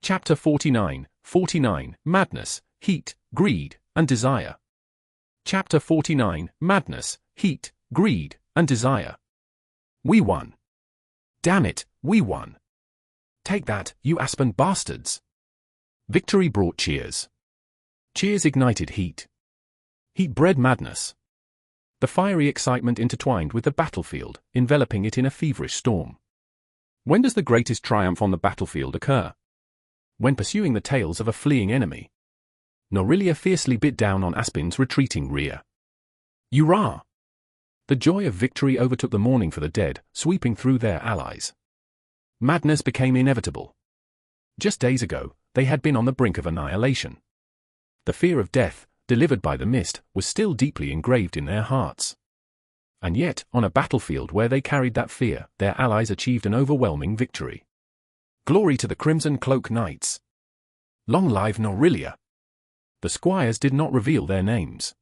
Chapter 49, Madness, Heat, Greed, and Desire. Chapter 49, Madness, Heat, Greed, and Desire. We won. Damn it, we won. Take that, you Aspen bastards. Victory brought cheers. Cheers ignited heat. Heat bred madness. The fiery excitement intertwined with the battlefield, enveloping it in a feverish storm. When does the greatest triumph on the battlefield occur? When pursuing the tails of a fleeing enemy. Norelia fiercely bit down on Aspen's retreating rear. Hurrah! The joy of victory overtook the mourning for the dead, sweeping through their allies. Madness became inevitable. Just days ago, they had been on the brink of annihilation. The fear of death, delivered by the mist, was still deeply engraved in their hearts. And yet, on a battlefield where they carried that fear, their allies achieved an overwhelming victory. Glory to the Crimson Cloak Knights! Long live Norelia! The squires did not reveal their names.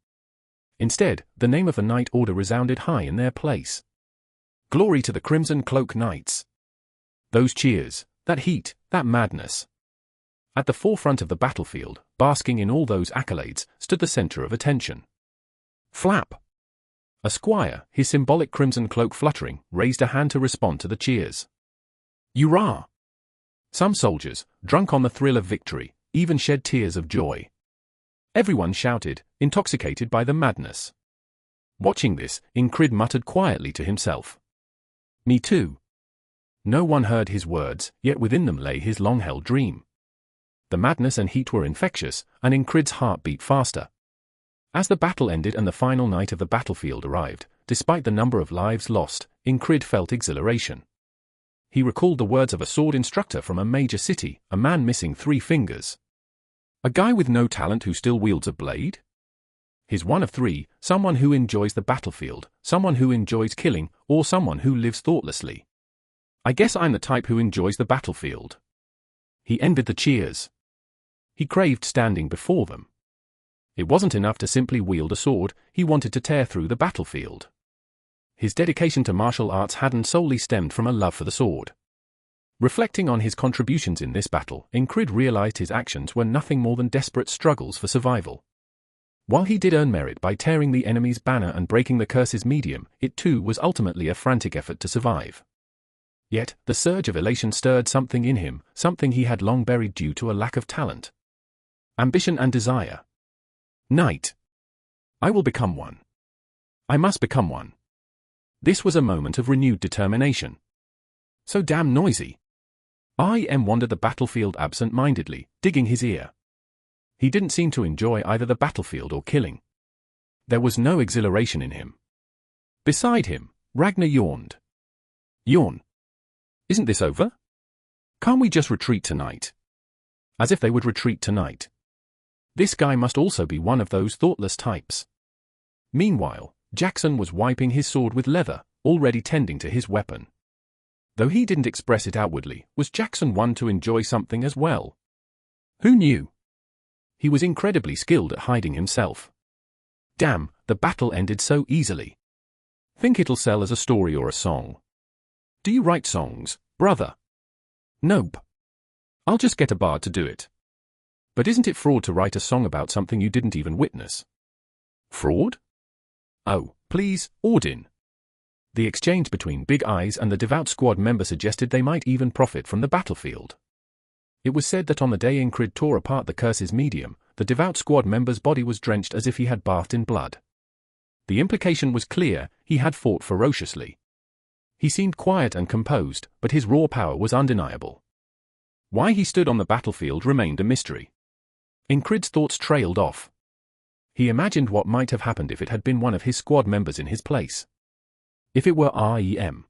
Instead, the name of the Knight Order resounded high in their place. Glory to the Crimson Cloak Knights! Those cheers, that heat, that madness. At the forefront of the battlefield, basking in all those accolades, stood the center of attention. Flap! A squire, his symbolic crimson cloak fluttering, raised a hand to respond to the cheers. Hurrah! Some soldiers, drunk on the thrill of victory, even shed tears of joy. Everyone shouted, intoxicated by the madness. Watching this, Incrid muttered quietly to himself. Me too. No one heard his words, yet within them lay his long-held dream. The madness and heat were infectious, and Incrid's heart beat faster. As the battle ended and the final night of the battlefield arrived, despite the number of lives lost, Incrid felt exhilaration. He recalled the words of a sword instructor from a major city, a man missing 3 fingers. A guy with no talent who still wields a blade? He's one of 3, someone who enjoys the battlefield, someone who enjoys killing, or someone who lives thoughtlessly. I guess I'm the type who enjoys the battlefield. He envied the cheers. He craved standing before them. It wasn't enough to simply wield a sword, he wanted to tear through the battlefield. His dedication to martial arts hadn't solely stemmed from a love for the sword. Reflecting on his contributions in this battle, Incrid realized his actions were nothing more than desperate struggles for survival. While he did earn merit by tearing the enemy's banner and breaking the curse's medium, it too was ultimately a frantic effort to survive. Yet, the surge of elation stirred something in him, something he had long buried due to a lack of talent. Ambition and desire. Knight. I will become one. I must become one. This was a moment of renewed determination. So damn noisy. I.M. wandered the battlefield absent-mindedly, digging his ear. He didn't seem to enjoy either the battlefield or killing. There was no exhilaration in him. Beside him, Ragnar yawned. Yawn. Isn't this over? Can't we just retreat tonight? As if they would retreat tonight. This guy must also be one of those thoughtless types. Meanwhile, Jackson was wiping his sword with leather, already tending to his weapon. Though he didn't express it outwardly, was Jackson one to enjoy something as well? Who knew? He was incredibly skilled at hiding himself. Damn, the battle ended so easily. Think it'll sell as a story or a song. Do you write songs, brother? Nope. I'll just get a bard to do it. But isn't it fraud to write a song about something you didn't even witness? Fraud? Oh, please, Odin. The exchange between Big Eyes and the devout squad member suggested they might even profit from the battlefield. It was said that on the day Incrid tore apart the curse's medium, the devout squad member's body was drenched as if he had bathed in blood. The implication was clear, he had fought ferociously. He seemed quiet and composed, but his raw power was undeniable. Why he stood on the battlefield remained a mystery. Incrid's thoughts trailed off. He imagined what might have happened if it had been one of his squad members in his place. If it were REM.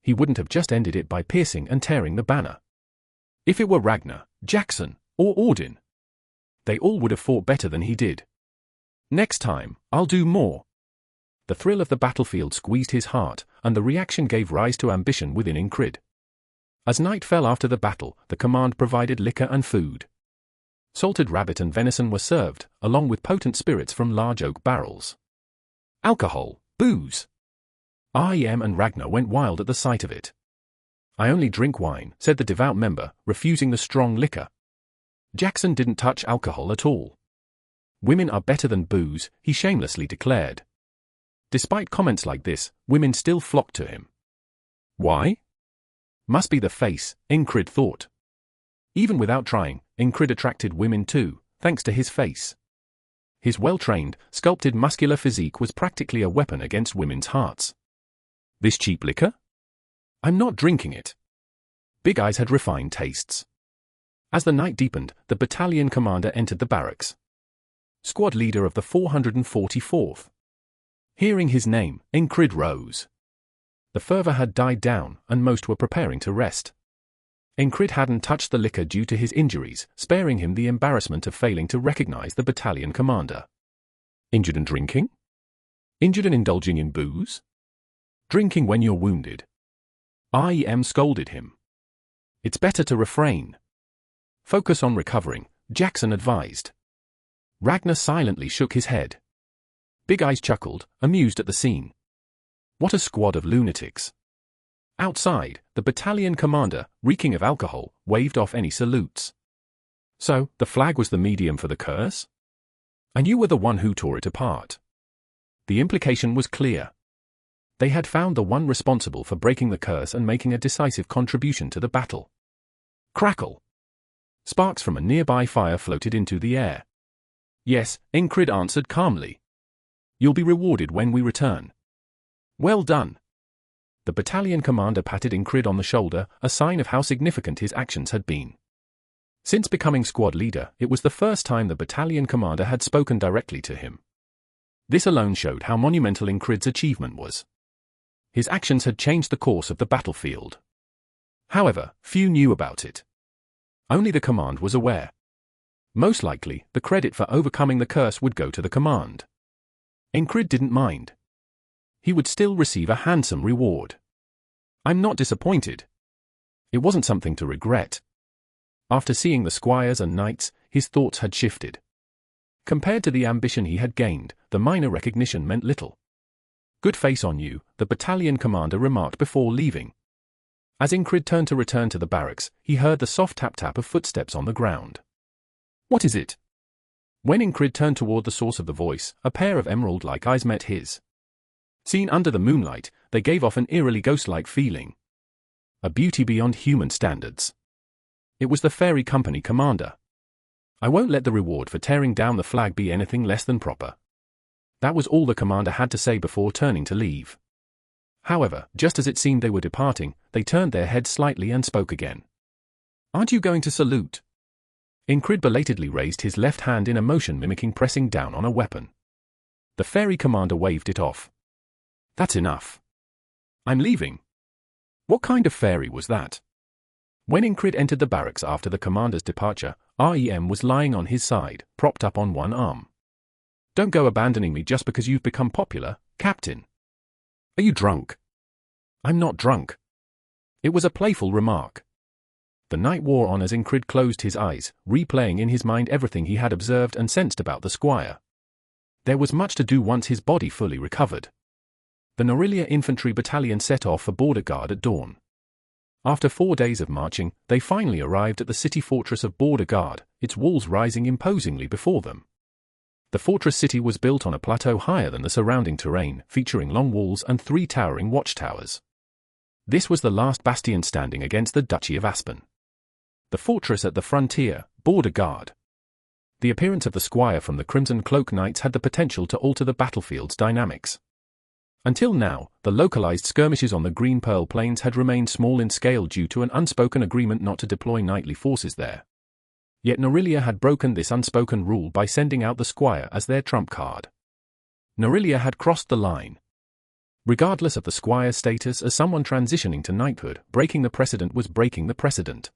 He wouldn't have just ended it by piercing and tearing the banner. If it were Ragnar, Jackson, or Odin. They all would have fought better than he did. Next time, I'll do more. The thrill of the battlefield squeezed his heart, and the reaction gave rise to ambition within Incrid. As night fell after the battle, the command provided liquor and food. Salted rabbit and venison were served, along with potent spirits from large oak barrels. Alcohol, booze. REM and Ragnar went wild at the sight of it. I only drink wine, said the devout member, refusing the strong liquor. Jackson didn't touch alcohol at all. Women are better than booze, he shamelessly declared. Despite comments like this, women still flocked to him. Why? Must be the face, Ingrid thought. Even without trying, Ingrid attracted women too, thanks to his face. His well-trained, sculpted muscular physique was practically a weapon against women's hearts. This cheap liquor? I'm not drinking it. Big Eyes had refined tastes. As the night deepened, the battalion commander entered the barracks. Squad leader of the 444th. Hearing his name, Ingrid rose. The fervor had died down, and most were preparing to rest. Ingrid hadn't touched the liquor due to his injuries, sparing him the embarrassment of failing to recognize the battalion commander. Injured and drinking? Injured and indulging in booze? Drinking when you're wounded. IEM scolded him. It's better to refrain. Focus on recovering, Jackson advised. Ragnar silently shook his head. Big Eyes chuckled, amused at the scene. What a squad of lunatics. Outside, the battalion commander, reeking of alcohol, waved off any salutes. So, the flag was the medium for the curse? And you were the one who tore it apart. The implication was clear. They had found the one responsible for breaking the curse and making a decisive contribution to the battle. Crackle! Sparks from a nearby fire floated into the air. Yes, Ingrid answered calmly. You'll be rewarded when we return. Well done. The battalion commander patted Ingrid on the shoulder, a sign of how significant his actions had been. Since becoming squad leader, it was the first time the battalion commander had spoken directly to him. This alone showed how monumental Ingrid's achievement was. His actions had changed the course of the battlefield. However, few knew about it. Only the command was aware. Most likely, the credit for overcoming the curse would go to the command. Ingrid didn't mind. He would still receive a handsome reward. I'm not disappointed. It wasn't something to regret. After seeing the squires and knights, his thoughts had shifted. Compared to the ambition he had gained, the minor recognition meant little. Good face on you, the battalion commander remarked before leaving. As Ingrid turned to return to the barracks, he heard the soft tap-tap of footsteps on the ground. What is it? When Ingrid turned toward the source of the voice, a pair of emerald-like eyes met his. Seen under the moonlight, they gave off an eerily ghost-like feeling. A beauty beyond human standards. It was the Fairy Company commander. I won't let the reward for tearing down the flag be anything less than proper. That was all the commander had to say before turning to leave. However, just as it seemed they were departing, they turned their heads slightly and spoke again. Aren't you going to salute? Ingrid belatedly raised his left hand in a motion mimicking pressing down on a weapon. The fairy commander waved it off. That's enough. I'm leaving. What kind of fairy was that? When Ingrid entered the barracks after the commander's departure, REM was lying on his side, propped up on one arm. Don't go abandoning me just because you've become popular, Captain. Are you drunk? I'm not drunk. It was a playful remark. The night wore on as Ingrid closed his eyes, replaying in his mind everything he had observed and sensed about the squire. There was much to do once his body fully recovered. The Norillia Infantry Battalion set off for border guard at dawn. After 4 days of marching, they finally arrived at the city fortress of Border Guard, its walls rising imposingly before them. The fortress city was built on a plateau higher than the surrounding terrain, featuring long walls and 3 towering watchtowers. This was the last bastion standing against the Duchy of Aspen. The fortress at the frontier, Border Guard. The appearance of the squire from the Crimson Cloak Knights had the potential to alter the battlefield's dynamics. Until now, the localized skirmishes on the Green Pearl Plains had remained small in scale due to an unspoken agreement not to deploy knightly forces there. Yet Norillia had broken this unspoken rule by sending out the squire as their trump card. Norillia had crossed the line. Regardless of the squire's status as someone transitioning to knighthood, breaking the precedent was breaking the precedent.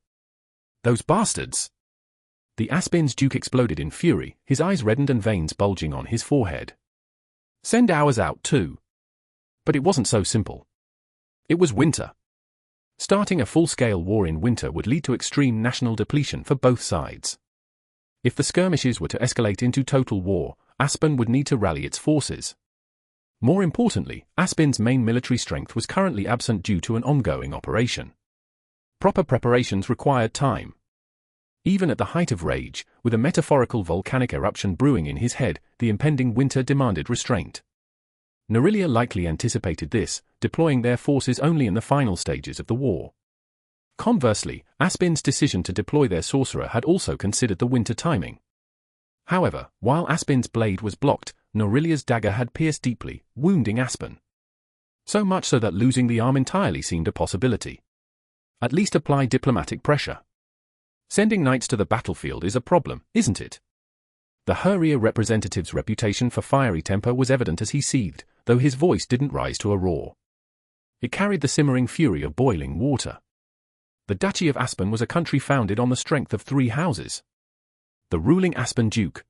Those bastards! The Aspin's Duke exploded in fury, his eyes reddened and veins bulging on his forehead. Send ours out too. But it wasn't so simple. It was winter. Starting a full-scale war in winter would lead to extreme national depletion for both sides. If the skirmishes were to escalate into total war, Aspen would need to rally its forces. More importantly, Aspin's main military strength was currently absent due to an ongoing operation. Proper preparations required time. Even at the height of rage, with a metaphorical volcanic eruption brewing in his head, the impending winter demanded restraint. Norilia likely anticipated this, deploying their forces only in the final stages of the war. Conversely, Aspin's decision to deploy their sorcerer had also considered the winter timing. However, while Aspin's blade was blocked, Norilia's dagger had pierced deeply, wounding Aspin. So much so that losing the arm entirely seemed a possibility. At least apply diplomatic pressure. Sending knights to the battlefield is a problem, isn't it? The Huria representative's reputation for fiery temper was evident as he seethed, though his voice didn't rise to a roar. It carried the simmering fury of boiling water. The Duchy of Aspin was a country founded on the strength of 3 houses. The ruling Aspin Duke,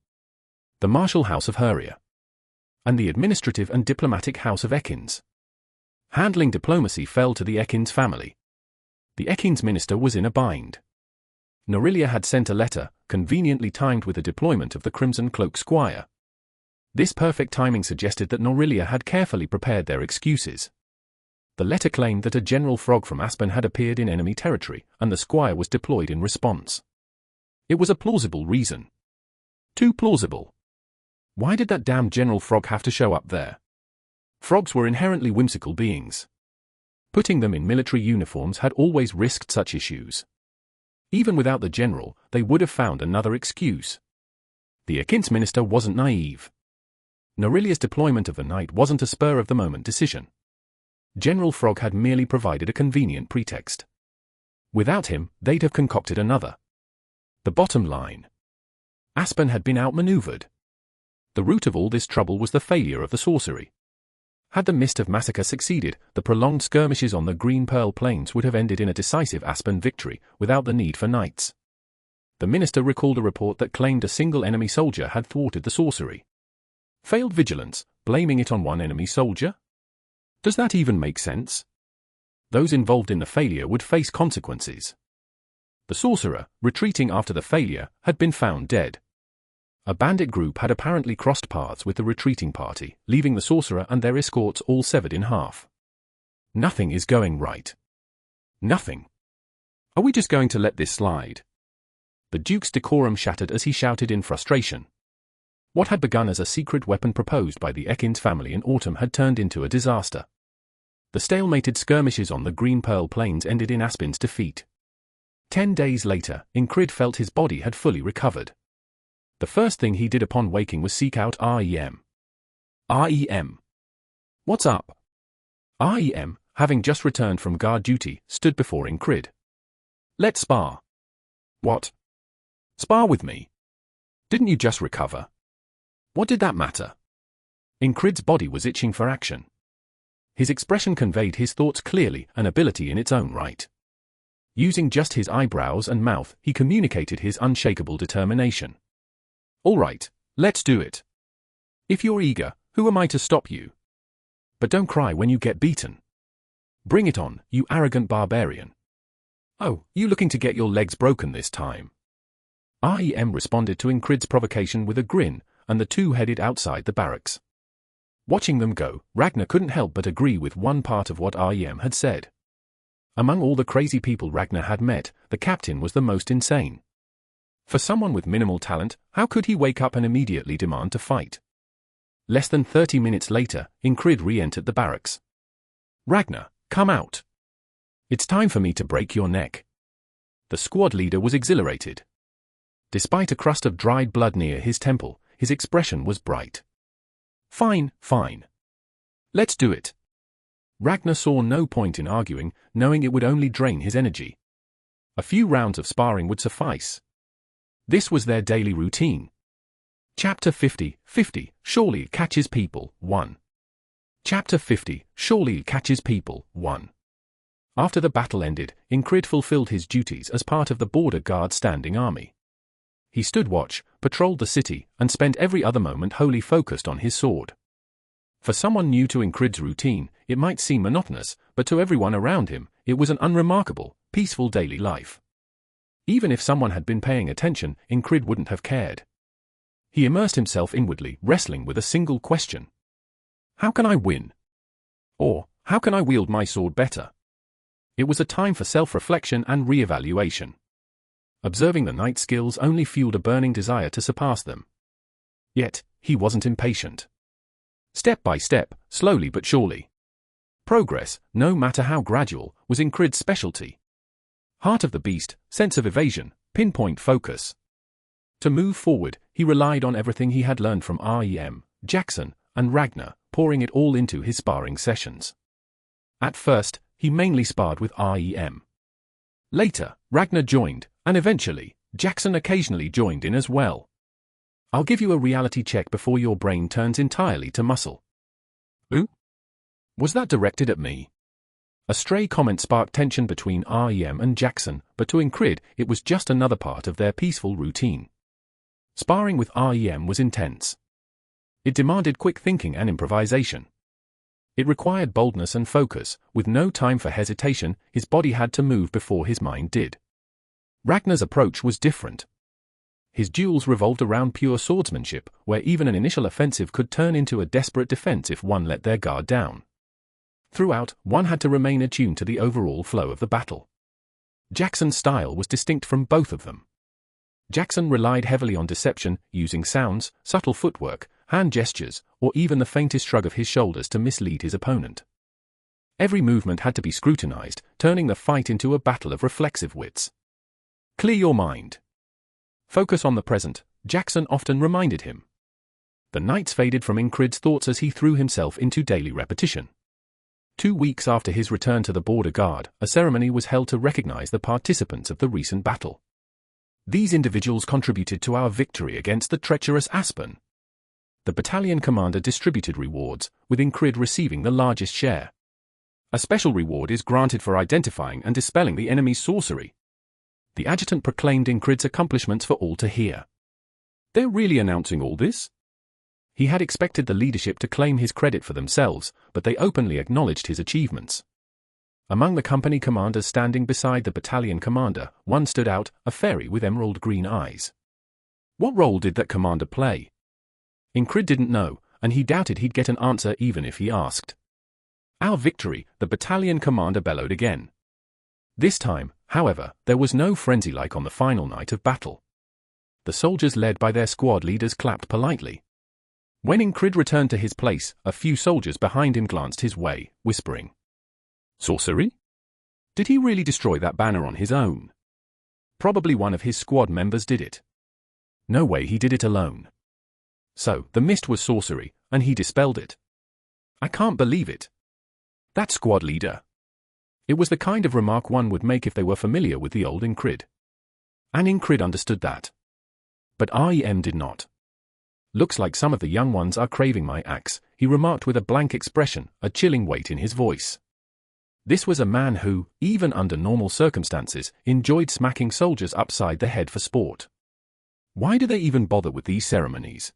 the martial house of Huria, and the administrative and diplomatic house of Ekins. Handling diplomacy fell to the Ekins family. The Ekins minister was in a bind. Norilia had sent a letter, conveniently timed with the deployment of the Crimson Cloak Squire. This perfect timing suggested that Norilia had carefully prepared their excuses. The letter claimed that a General Frog from Aspin had appeared in enemy territory, and the Squire was deployed in response. It was a plausible reason. Too plausible. Why did that damned General Frog have to show up there? Frogs were inherently whimsical beings. Putting them in military uniforms had always risked such issues. Even without the general, they would have found another excuse. The Ekins minister wasn't naive. Norilia's deployment of the knight wasn't a spur-of-the-moment decision. General Frog had merely provided a convenient pretext. Without him, they'd have concocted another. The bottom line. Aspin had been outmaneuvered. The root of all this trouble was the failure of the sorcery. Had the Mist of Massacre succeeded, the prolonged skirmishes on the Green Pearl Plains would have ended in a decisive Aspin victory, without the need for knights. The minister recalled a report that claimed a single enemy soldier had thwarted the sorcery. Failed vigilance, blaming it on one enemy soldier? Does that even make sense? Those involved in the failure would face consequences. The sorcerer, retreating after the failure, had been found dead. A bandit group had apparently crossed paths with the retreating party, leaving the sorcerer and their escorts all severed in half. Nothing is going right. Nothing. Are we just going to let this slide? The Duke's decorum shattered as he shouted in frustration. What had begun as a secret weapon proposed by the Ekins family in autumn had turned into a disaster. The stalemated skirmishes on the Green Pearl Plains ended in Aspin's defeat. 10 days later, Incrid felt his body had fully recovered. The first thing he did upon waking was seek out REM. REM. What's up? REM, having just returned from guard duty, stood before Incrid. Let's spar. What? Spar with me? Didn't you just recover? What did that matter? Incrid's body was itching for action. His expression conveyed his thoughts clearly, an ability in its own right. Using just his eyebrows and mouth, he communicated his unshakable determination. All right, let's do it. If you're eager, who am I to stop you? But don't cry when you get beaten. Bring it on, you arrogant barbarian. Oh, you looking to get your legs broken this time? REM responded to Incrid's provocation with a grin, and the two headed outside the barracks. Watching them go, Ragnar couldn't help but agree with one part of what REM had said. Among all the crazy people Ragnar had met, the captain was the most insane. For someone with minimal talent, how could he wake up and immediately demand to fight? Less than 30 minutes later, Incrid re-entered the barracks. Ragnar, come out. It's time for me to break your neck. The squad leader was exhilarated. Despite a crust of dried blood near his temple, his expression was bright. Fine, fine. Let's do it. Ragnar saw no point in arguing, knowing it would only drain his energy. A few rounds of sparring would suffice. This was their daily routine. Chapter 50, Surely it catches people, 1. Chapter 50, Surely it catches people, 1. After the battle ended, Incrid fulfilled his duties as part of the border guard standing army. He stood watch, patrolled the city, and spent every other moment wholly focused on his sword. For someone new to Incrid's routine, it might seem monotonous, but to everyone around him, it was an unremarkable, peaceful daily life. Even if someone had been paying attention, Incrid wouldn't have cared. He immersed himself inwardly, wrestling with a single question. How can I win? Or, how can I wield my sword better? It was a time for self-reflection and re-evaluation. Observing the knight's skills only fueled a burning desire to surpass them. Yet, he wasn't impatient. Step by step, slowly but surely. Progress, no matter how gradual, was Incrid's specialty. Heart of the beast, sense of evasion, pinpoint focus. To move forward, he relied on everything he had learned from Rem, Jackson, and Ragnar, pouring it all into his sparring sessions. At first, he mainly sparred with Rem. Later, Ragnar joined, and eventually, Jackson occasionally joined in as well. I'll give you a reality check before your brain turns entirely to muscle. Ooh? Was that directed at me? A stray comment sparked tension between Rem and Jackson, but to Incrid, it was just another part of their peaceful routine. Sparring with Rem was intense. It demanded quick thinking and improvisation. It required boldness and focus. With no time for hesitation, his body had to move before his mind did. Ragnar's approach was different. His duels revolved around pure swordsmanship, where even an initial offensive could turn into a desperate defense if one let their guard down. Throughout, one had to remain attuned to the overall flow of the battle. Jackson's style was distinct from both of them. Jackson relied heavily on deception, using sounds, subtle footwork, hand gestures, or even the faintest shrug of his shoulders to mislead his opponent. Every movement had to be scrutinized, turning the fight into a battle of reflexive wits. Clear your mind. Focus on the present, Jackson often reminded him. The nights faded from Incrid's thoughts as he threw himself into daily repetition. 2 weeks after his return to the border guard, a ceremony was held to recognize the participants of the recent battle. These individuals contributed to our victory against the treacherous Aspen. The battalion commander distributed rewards, with Incrid receiving the largest share. A special reward is granted for identifying and dispelling the enemy's sorcery. The adjutant proclaimed Incrid's accomplishments for all to hear. They're really announcing all this? He had expected the leadership to claim his credit for themselves, but they openly acknowledged his achievements. Among the company commanders standing beside the battalion commander, one stood out, a fairy with emerald green eyes. What role did that commander play? Incrid didn't know, and he doubted he'd get an answer even if he asked. Our victory, the battalion commander bellowed again. This time, however, there was no frenzy like on the final night of battle. The soldiers led by their squad leaders clapped politely. When Incrid returned to his place, a few soldiers behind him glanced his way, whispering. Sorcery? Did he really destroy that banner on his own? Probably one of his squad members did it. No way he did it alone. So, the mist was sorcery, and he dispelled it. I can't believe it. That squad leader. It was the kind of remark one would make if they were familiar with the old Incrid. And Incrid understood that. But Rem did not. Looks like some of the young ones are craving my axe, he remarked with a blank expression, a chilling weight in his voice. This was a man who, even under normal circumstances, enjoyed smacking soldiers upside the head for sport. Why do they even bother with these ceremonies?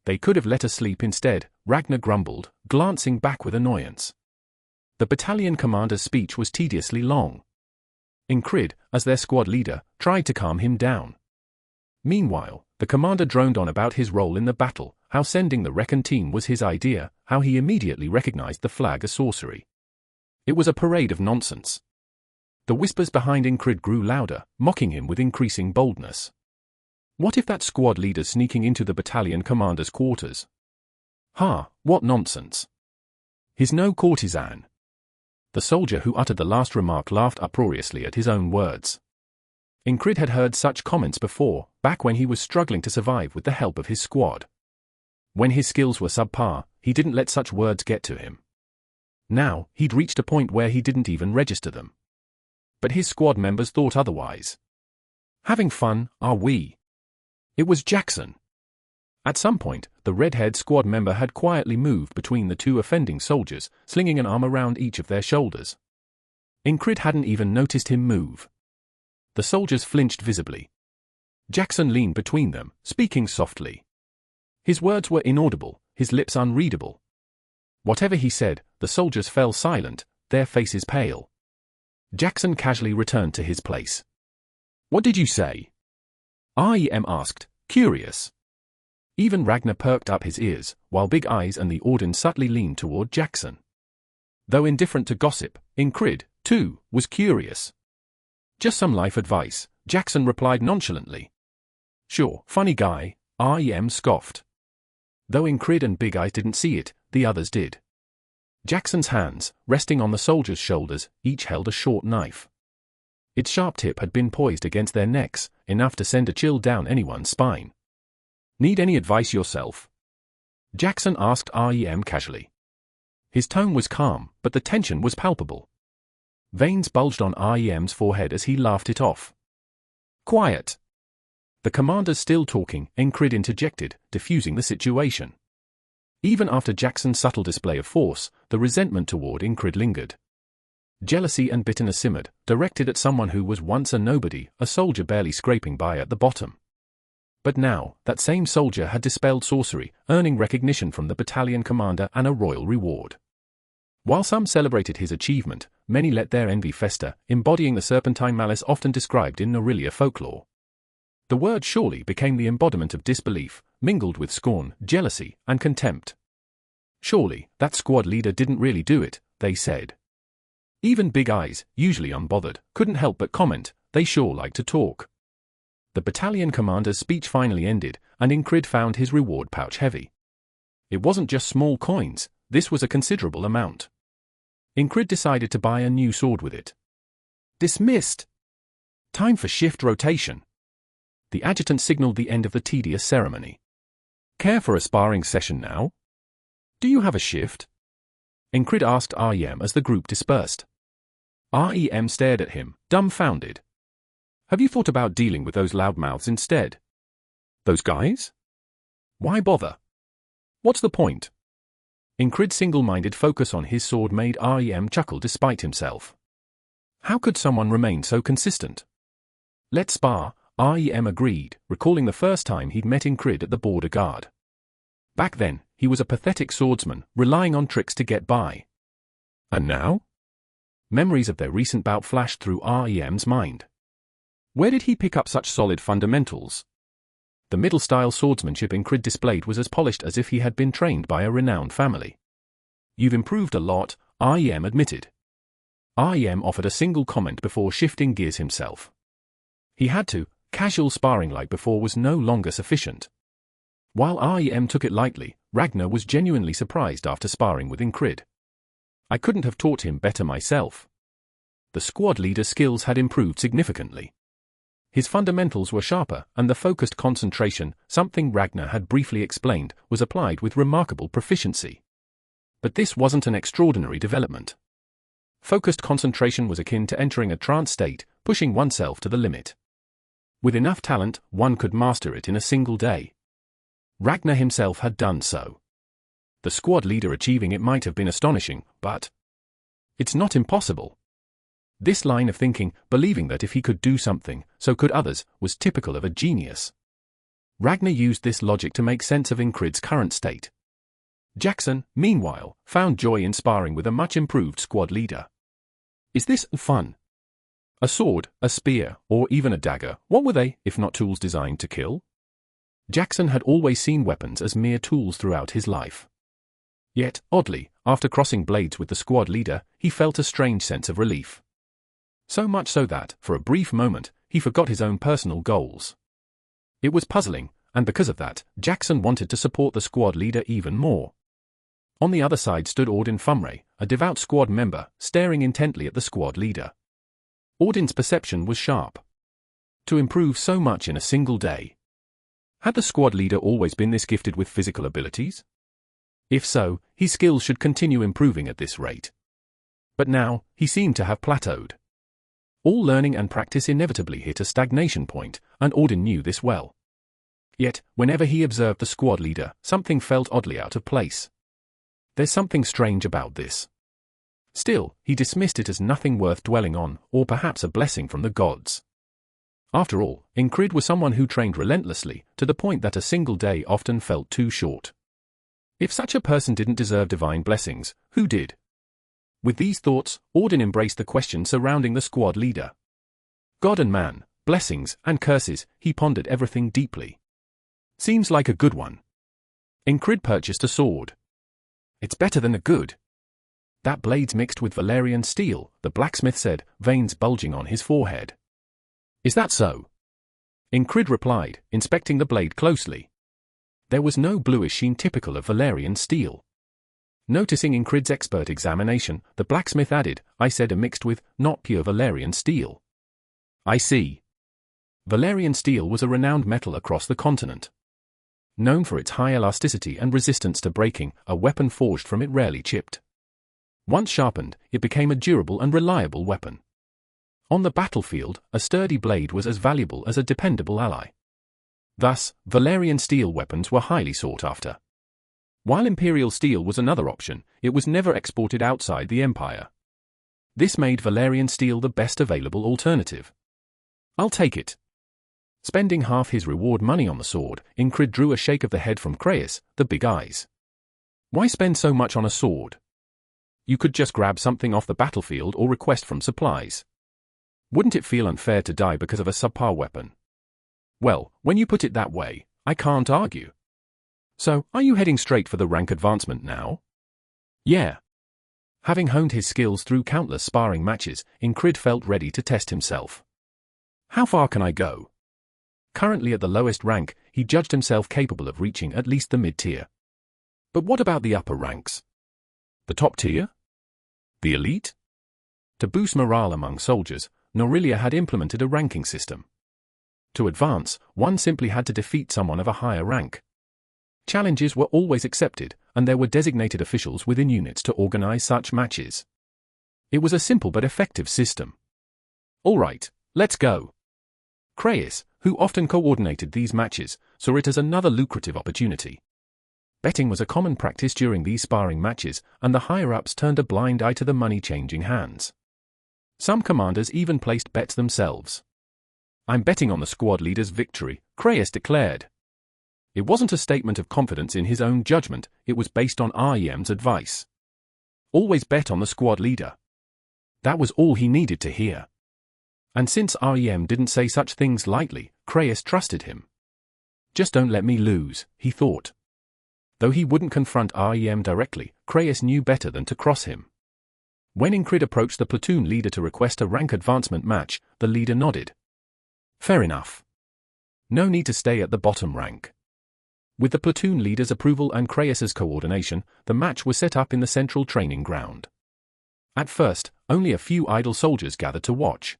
They could have let us sleep instead, Ragnar grumbled, glancing back with annoyance. The battalion commander's speech was tediously long. Incrid, as their squad leader, tried to calm him down. Meanwhile, the commander droned on about his role in the battle, how sending the Reckon team was his idea, how he immediately recognized the flag as sorcery. It was a parade of nonsense. The whispers behind Incrid grew louder, mocking him with increasing boldness. What if that squad leader's sneaking into the battalion commander's quarters? What nonsense. He's no courtesan. The soldier who uttered the last remark laughed uproariously at his own words. Incrid had heard such comments before, back when he was struggling to survive with the help of his squad. When his skills were subpar, he didn't let such words get to him. Now, he'd reached a point where he didn't even register them. But his squad members thought otherwise. Having fun, are we? It was Jackson. At some point, the red-haired squad member had quietly moved between the two offending soldiers, slinging an arm around each of their shoulders. Incrid hadn't even noticed him move. The soldiers flinched visibly. Jackson leaned between them, speaking softly. His words were inaudible, his lips unreadable. Whatever he said, the soldiers fell silent, their faces pale. Jackson casually returned to his place. What did you say? Rem asked, curious. Even Ragnar perked up his ears, while Big Eyes and the Auden subtly leaned toward Jackson. Though indifferent to gossip, Incrid, too, was curious. Just some life advice, Jackson replied nonchalantly. Sure, funny guy, REM scoffed. Though Ingrid and Big Eyes didn't see it, the others did. Jackson's hands, resting on the soldiers' shoulders, each held a short knife. Its sharp tip had been poised against their necks, enough to send a chill down anyone's spine. Need any advice yourself? Jackson asked REM casually. His tone was calm, but the tension was palpable. Veins bulged on REM's forehead as he laughed it off. Quiet. The commander's still talking, Ingrid interjected, diffusing the situation. Even after Jackson's subtle display of force, the resentment toward Ingrid lingered. Jealousy and bitterness simmered, directed at someone who was once a nobody, a soldier barely scraping by at the bottom. But now, that same soldier had dispelled sorcery, earning recognition from the battalion commander and a royal reward. While some celebrated his achievement, many let their envy fester, embodying the serpentine malice often described in Norelia folklore. The word surely became the embodiment of disbelief, mingled with scorn, jealousy, and contempt. Surely, that squad leader didn't really do it, they said. Even Big Eyes, usually unbothered, couldn't help but comment, they sure like to talk. The battalion commander's speech finally ended, and Ingrid found his reward pouch heavy. It wasn't just small coins, this was a considerable amount. Ingrid decided to buy a new sword with it. Dismissed. Time for shift rotation. The adjutant signaled the end of the tedious ceremony. Care for a sparring session now? Do you have a shift? Ingrid asked REM as the group dispersed. REM stared at him, dumbfounded. Have you thought about dealing with those loudmouths instead? Those guys? Why bother? What's the point? Ingrid's single-minded focus on his sword made REM chuckle despite himself. How could someone remain so consistent? Let's spar, REM agreed, recalling the first time he'd met Ingrid at the border guard. Back then, he was a pathetic swordsman, relying on tricks to get by. And now? Memories of their recent bout flashed through REM's mind. Where did he pick up such solid fundamentals? The middle-style swordsmanship Ingrid displayed was as polished as if he had been trained by a renowned family. You've improved a lot, REM admitted. REM offered a single comment before shifting gears himself. He had to, casual sparring like before was no longer sufficient. While REM took it lightly, Ragnar was genuinely surprised after sparring with Ingrid. I couldn't have taught him better myself. The squad leader's skills had improved significantly. His fundamentals were sharper, and the focused concentration, something Ragnar had briefly explained, was applied with remarkable proficiency. But this wasn't an extraordinary development. Focused concentration was akin to entering a trance state, pushing oneself to the limit. With enough talent, one could master it in a single day. Ragnar himself had done so. The squad leader achieving it might have been astonishing, but it's not impossible. This line of thinking, believing that if he could do something, so could others, was typical of a genius. Ragnar used this logic to make sense of Ingrid's current state. Jackson, meanwhile, found joy in sparring with a much improved squad leader. Is this fun? A sword, a spear, or even a dagger, what were they, if not tools designed to kill? Jackson had always seen weapons as mere tools throughout his life. Yet, oddly, after crossing blades with the squad leader, he felt a strange sense of relief. So much so that, for a brief moment, he forgot his own personal goals. It was puzzling, and because of that, Jackson wanted to support the squad leader even more. On the other side stood Audin Fumray, a devout squad member, staring intently at the squad leader. Audin's perception was sharp. To improve so much in a single day. Had the squad leader always been this gifted with physical abilities? If so, his skills should continue improving at this rate. But now, he seemed to have plateaued. All learning and practice inevitably hit a stagnation point, and Audin knew this well. Yet, whenever he observed the squad leader, something felt oddly out of place. There's something strange about this. Still, he dismissed it as nothing worth dwelling on, or perhaps a blessing from the gods. After all, Ingrid was someone who trained relentlessly, to the point that a single day often felt too short. If such a person didn't deserve divine blessings, who did? With these thoughts, Audin embraced the question surrounding the squad leader. God and man, blessings and curses, he pondered everything deeply. Seems like a good one. Ingrid purchased a sword. It's better than a good. That blade's mixed with Valerian steel, the blacksmith said, veins bulging on his forehead. Is that so? Ingrid replied, inspecting the blade closely. There was no bluish sheen typical of Valerian steel. Noticing Ingrid's expert examination, the blacksmith added, I said a mixed with, not pure Valerian steel. I see. Valerian steel was a renowned metal across the continent. Known for its high elasticity and resistance to breaking, a weapon forged from it rarely chipped. Once sharpened, it became a durable and reliable weapon. On the battlefield, a sturdy blade was as valuable as a dependable ally. Thus, Valerian steel weapons were highly sought after. While imperial steel was another option, it was never exported outside the empire. This made Valerian steel the best available alternative. I'll take it. Spending half his reward money on the sword, Ingrid drew a shake of the head from Kreis, the big eyes. Why spend so much on a sword? You could just grab something off the battlefield or request from supplies. Wouldn't it feel unfair to die because of a subpar weapon? Well, when you put it that way, I can't argue. So, are you heading straight for the rank advancement now? Yeah. Having honed his skills through countless sparring matches, Ingrid felt ready to test himself. How far can I go? Currently at the lowest rank, he judged himself capable of reaching at least the mid-tier. But what about the upper ranks? The top tier? The elite? To boost morale among soldiers, Norelia had implemented a ranking system. To advance, one simply had to defeat someone of a higher rank. Challenges were always accepted, and there were designated officials within units to organize such matches. It was a simple but effective system. All right, let's go. Kreis, who often coordinated these matches, saw it as another lucrative opportunity. Betting was a common practice during these sparring matches, and the higher-ups turned a blind eye to the money-changing hands. Some commanders even placed bets themselves. I'm betting on the squad leader's victory, Kreis declared. It wasn't a statement of confidence in his own judgment, it was based on REM's advice. Always bet on the squad leader. That was all he needed to hear. And since REM didn't say such things lightly, Kreis trusted him. Just don't let me lose, he thought. Though he wouldn't confront REM directly, Kreis knew better than to cross him. When Ingrid approached the platoon leader to request a rank advancement match, the leader nodded. Fair enough. No need to stay at the bottom rank. With the platoon leader's approval and Kreis's coordination, the match was set up in the central training ground. At first, only a few idle soldiers gathered to watch.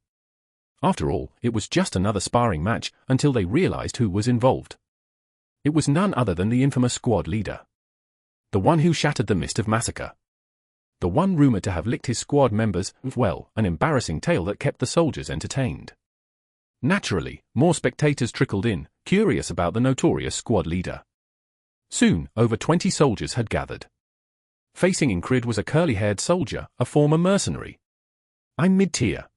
After all, it was just another sparring match until they realized who was involved. It was none other than the infamous squad leader. The one who shattered the mist of massacre. The one rumored to have licked his squad members, well, an embarrassing tale that kept the soldiers entertained. Naturally, more spectators trickled in, curious about the notorious squad leader. Soon, over 20 soldiers had gathered. Facing Ingrid was a curly-haired soldier, a former mercenary. I'm mid-tier.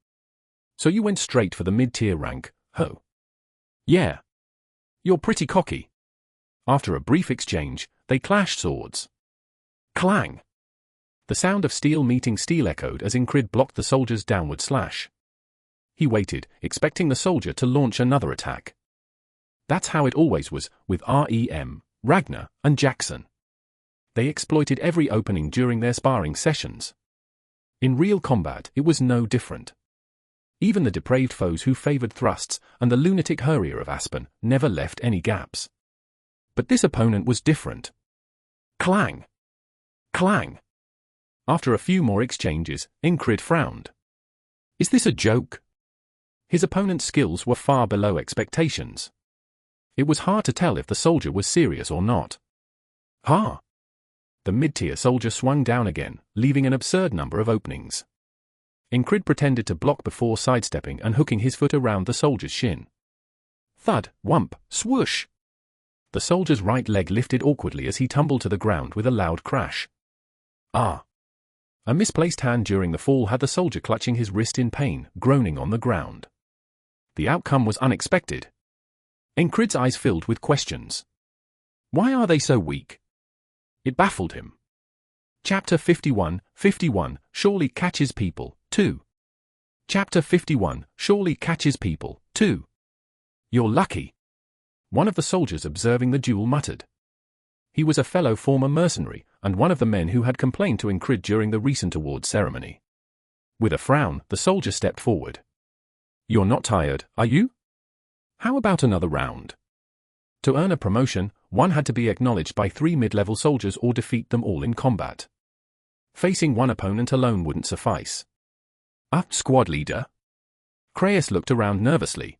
So you went straight for the mid-tier rank, ho? Yeah. You're pretty cocky. After a brief exchange, they clashed swords. Clang! The sound of steel meeting steel echoed as Ingrid blocked the soldier's downward slash. He waited, expecting the soldier to launch another attack. That's how it always was, with REM, Ragnar, and Jackson. They exploited every opening during their sparring sessions. In real combat, it was no different. Even the depraved foes who favored thrusts and the lunatic Hurrier of Aspen never left any gaps. But this opponent was different. Clang! Clang! After a few more exchanges, Ingrid frowned. Is this a joke? His opponent's skills were far below expectations. It was hard to tell if the soldier was serious or not. Ha! The mid-tier soldier swung down again, leaving an absurd number of openings. Ingrid pretended to block before sidestepping and hooking his foot around the soldier's shin. Thud, whump, swoosh! The soldier's right leg lifted awkwardly as he tumbled to the ground with a loud crash. Ah! A misplaced hand during the fall had the soldier clutching his wrist in pain, groaning on the ground. The outcome was unexpected. Ingrid's eyes filled with questions. Why are they so weak? It baffled him. Chapter 51, Surely Catches People, 2. Chapter 51, Surely Catches People, 2. You're lucky. One of the soldiers observing the duel muttered. He was a fellow former mercenary, and one of the men who had complained to Ingrid during the recent awards ceremony. With a frown, the soldier stepped forward. "You're not tired, are you? How about another round?" To earn a promotion, one had to be acknowledged by 3 mid-level soldiers or defeat them all in combat. Facing one opponent alone wouldn't suffice. Squad leader? Kreis looked around nervously.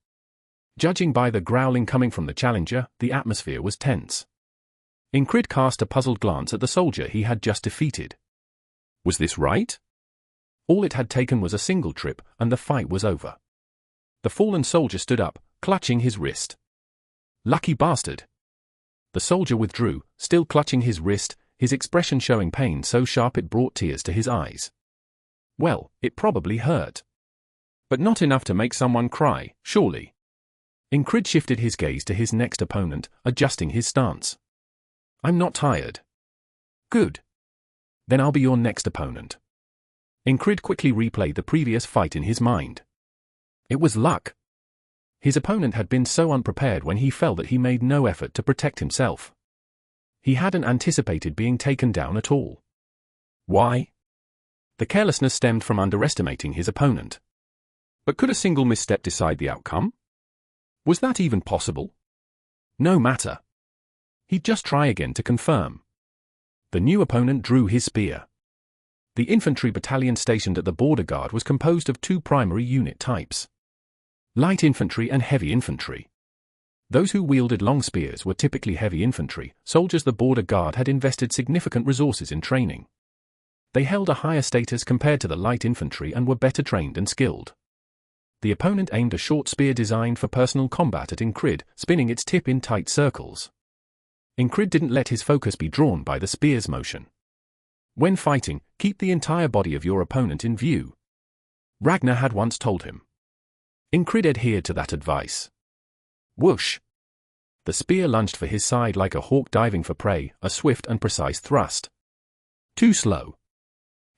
Judging by the growling coming from the challenger, the atmosphere was tense. Ingrid cast a puzzled glance at the soldier he had just defeated. Was this right? All it had taken was a single trip, and the fight was over. The fallen soldier stood up, clutching his wrist. Lucky bastard. The soldier withdrew, still clutching his wrist, his expression showing pain so sharp it brought tears to his eyes. Well, it probably hurt. But not enough to make someone cry, surely. Ingrid shifted his gaze to his next opponent, adjusting his stance. I'm not tired. Good. Then I'll be your next opponent. Ingrid quickly replayed the previous fight in his mind. It was luck. His opponent had been so unprepared when he fell that he made no effort to protect himself. He hadn't anticipated being taken down at all. Why? The carelessness stemmed from underestimating his opponent. But could a single misstep decide the outcome? Was that even possible? No matter. He'd just try again to confirm. The new opponent drew his spear. The infantry battalion stationed at the border guard was composed of 2 primary unit types: light infantry and heavy infantry. Those who wielded long spears were typically heavy infantry, soldiers the border guard had invested significant resources in training. They held a higher status compared to the light infantry and were better trained and skilled. The opponent aimed a short spear designed for personal combat at Ingrid, spinning its tip in tight circles. Ingrid didn't let his focus be drawn by the spear's motion. When fighting, keep the entire body of your opponent in view. Ragnar had once told him. Ingrid adhered to that advice. Whoosh! The spear lunged for his side like a hawk diving for prey, a swift and precise thrust. Too slow.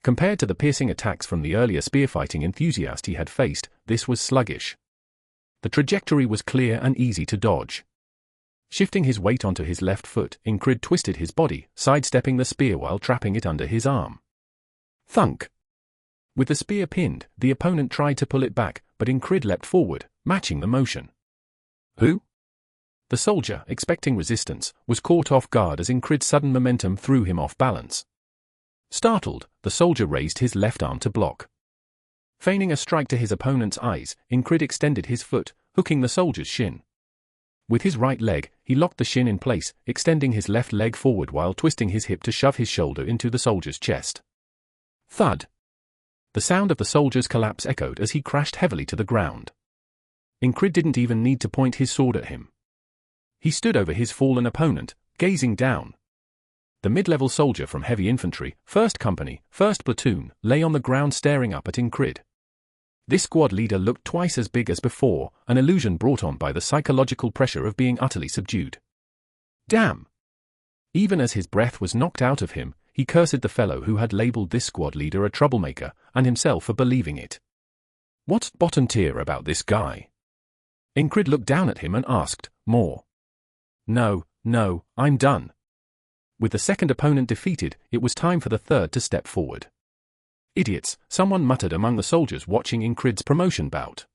Compared to the piercing attacks from the earlier spearfighting enthusiast he had faced, this was sluggish. The trajectory was clear and easy to dodge. Shifting his weight onto his left foot, Ingrid twisted his body, sidestepping the spear while trapping it under his arm. Thunk! With the spear pinned, the opponent tried to pull it back, but Ingrid leapt forward, matching the motion. Who? The soldier, expecting resistance, was caught off guard as Ingrid's sudden momentum threw him off balance. Startled, the soldier raised his left arm to block. Feigning a strike to his opponent's eyes, Ingrid extended his foot, hooking the soldier's shin. With his right leg, he locked the shin in place, extending his left leg forward while twisting his hip to shove his shoulder into the soldier's chest. Thud! The sound of the soldier's collapse echoed as he crashed heavily to the ground. Ingrid didn't even need to point his sword at him. He stood over his fallen opponent, gazing down. The mid-level soldier from heavy infantry, 1st Company, 1st Platoon, lay on the ground staring up at Ingrid. This squad leader looked twice as big as before, an illusion brought on by the psychological pressure of being utterly subdued. Damn! Even as his breath was knocked out of him, he cursed the fellow who had labeled this squad leader a troublemaker, and himself for believing it. What's bottom tier about this guy? Ingrid looked down at him and asked, more. No, I'm done. With the second opponent defeated, it was time for the third to step forward. Idiots, someone muttered among the soldiers watching Ingrid's promotion bout.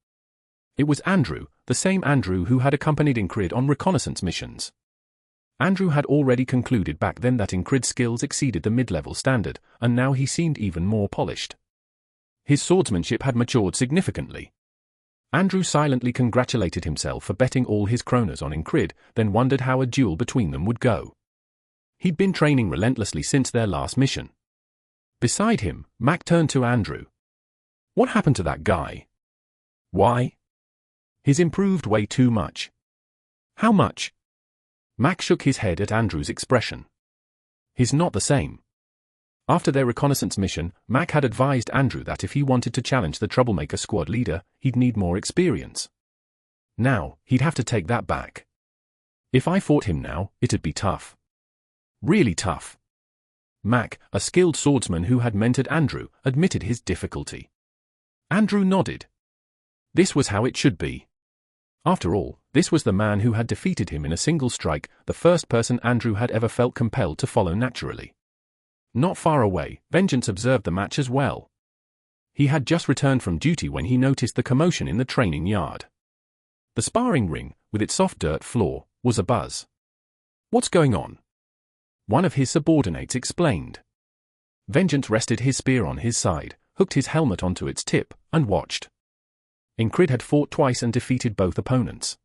It was Andrew, the same Andrew who had accompanied Ingrid on reconnaissance missions. Andrew had already concluded back then that Ingrid's skills exceeded the mid-level standard, and now he seemed even more polished. His swordsmanship had matured significantly. Andrew silently congratulated himself for betting all his kronas on Ingrid, then wondered how a duel between them would go. He'd been training relentlessly since their last mission. Beside him, Mac turned to Andrew. What happened to that guy? Why? He's improved way too much. How much? Mac shook his head at Andrew's expression. He's not the same. After their reconnaissance mission, Mac had advised Andrew that if he wanted to challenge the troublemaker squad leader, he'd need more experience. Now, he'd have to take that back. If I fought him now, it'd be tough. Really tough. Mac, a skilled swordsman who had mentored Andrew, admitted his difficulty. Andrew nodded. This was how it should be. After all, this was the man who had defeated him in a single strike, the first person Andrew had ever felt compelled to follow naturally. Not far away, Vengeance observed the match as well. He had just returned from duty when he noticed the commotion in the training yard. The sparring ring, with its soft dirt floor, was abuzz. "What's going on?" one of his subordinates explained. Vengeance rested his spear on his side, hooked his helmet onto its tip, and watched. Incrid had fought twice and defeated both opponents.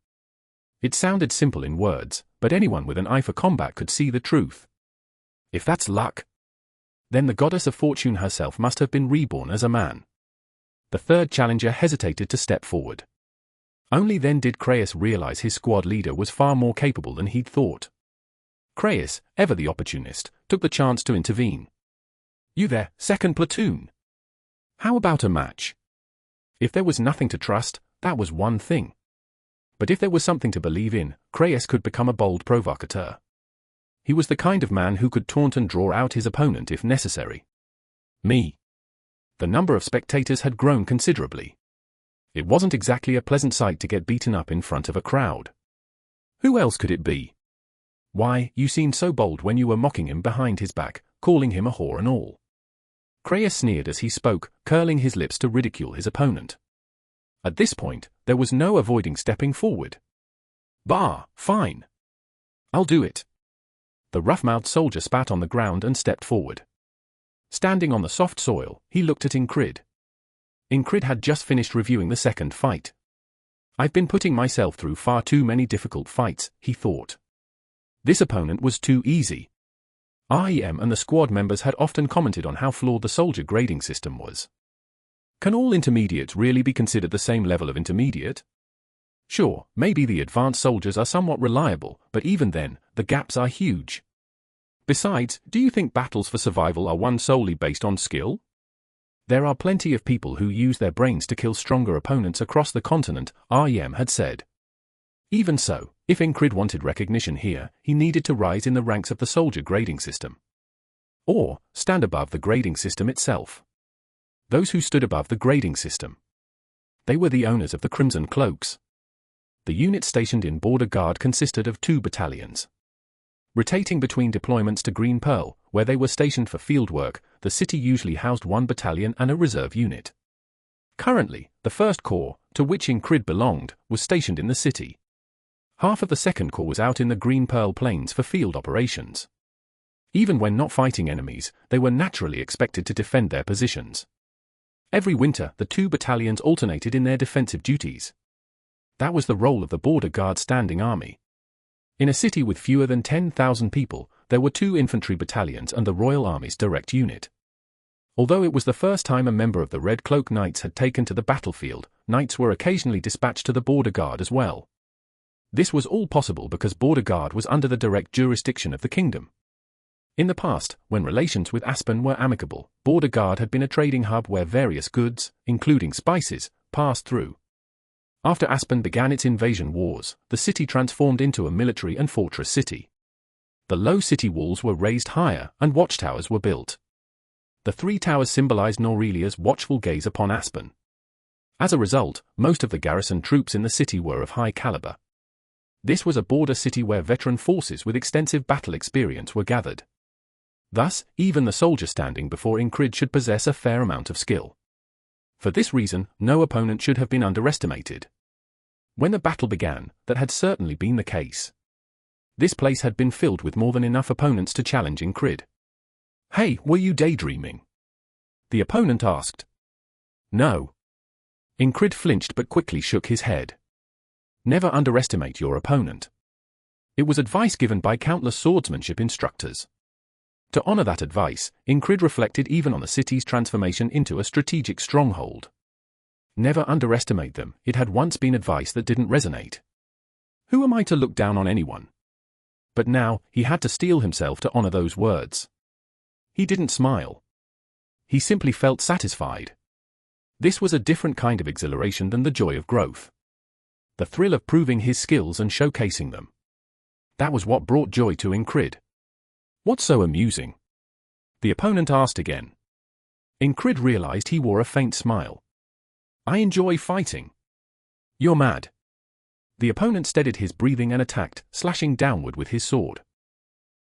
It sounded simple in words, but anyone with an eye for combat could see the truth. If that's luck, then the goddess of fortune herself must have been reborn as a man. The third challenger hesitated to step forward. Only then did Kreis realize his squad leader was far more capable than he'd thought. Kreis, ever the opportunist, took the chance to intervene. "You there, second platoon? How about a match?" If there was nothing to trust, that was one thing. But if there was something to believe in, Kreis could become a bold provocateur. He was the kind of man who could taunt and draw out his opponent if necessary. Me. The number of spectators had grown considerably. It wasn't exactly a pleasant sight to get beaten up in front of a crowd. Who else could it be? Why, you seemed so bold when you were mocking him behind his back, calling him a whore and all. Kreis sneered as he spoke, curling his lips to ridicule his opponent. At this point, there was no avoiding stepping forward. "Bah, fine. I'll do it." The rough-mouthed soldier spat on the ground and stepped forward. Standing on the soft soil, he looked at Incrid. Incrid had just finished reviewing the second fight. "I've been putting myself through far too many difficult fights," he thought. This opponent was too easy. REM and the squad members had often commented on how flawed the soldier grading system was. Can all intermediates really be considered the same level of intermediate? Sure, maybe the advanced soldiers are somewhat reliable, but even then, the gaps are huge. Besides, do you think battles for survival are won solely based on skill? There are plenty of people who use their brains to kill stronger opponents across the continent, REM had said. Even so, if Incrid wanted recognition here, he needed to rise in the ranks of the soldier grading system. Or, stand above the grading system itself. Those who stood above the grading system. They were the owners of the Crimson Cloaks. The unit stationed in Border Guard consisted of 2 battalions. Rotating between deployments to Green Pearl, where they were stationed for field work, the city usually housed 1 battalion and a reserve unit. Currently, the 1st Corps, to which Incrid belonged, was stationed in the city. Half of the 2nd Corps was out in the Green Pearl Plains for field operations. Even when not fighting enemies, they were naturally expected to defend their positions. Every winter, the 2 battalions alternated in their defensive duties. That was the role of the Border Guard standing army. In a city with fewer than 10,000 people, there were 2 infantry battalions and the Royal Army's direct unit. Although it was the first time a member of the Red Cloak Knights had taken to the battlefield, knights were occasionally dispatched to the Border Guard as well. This was all possible because Border Guard was under the direct jurisdiction of the kingdom. In the past, when relations with Aspen were amicable, Border Guard had been a trading hub where various goods, including spices, passed through. After Aspen began its invasion wars, the city transformed into a military and fortress city. The low city walls were raised higher and watchtowers were built. The 3 towers symbolized Norelia's watchful gaze upon Aspen. As a result, most of the garrison troops in the city were of high caliber. This was a border city where veteran forces with extensive battle experience were gathered. Thus, even the soldier standing before Incrid should possess a fair amount of skill. For this reason, no opponent should have been underestimated. When the battle began, that had certainly been the case. This place had been filled with more than enough opponents to challenge Incrid. "Hey, were you daydreaming?" the opponent asked. "No." Incrid flinched but quickly shook his head. Never underestimate your opponent. It was advice given by countless swordsmanship instructors. To honor that advice, Incrid reflected even on the city's transformation into a strategic stronghold. Never underestimate them, it had once been advice that didn't resonate. Who am I to look down on anyone? But now, he had to steel himself to honor those words. He didn't smile. He simply felt satisfied. This was a different kind of exhilaration than the joy of growth. The thrill of proving his skills and showcasing them. That was what brought joy to Incrid. "What's so amusing?" the opponent asked again. Incrid realized he wore a faint smile. "I enjoy fighting." "You're mad." The opponent steadied his breathing and attacked, slashing downward with his sword.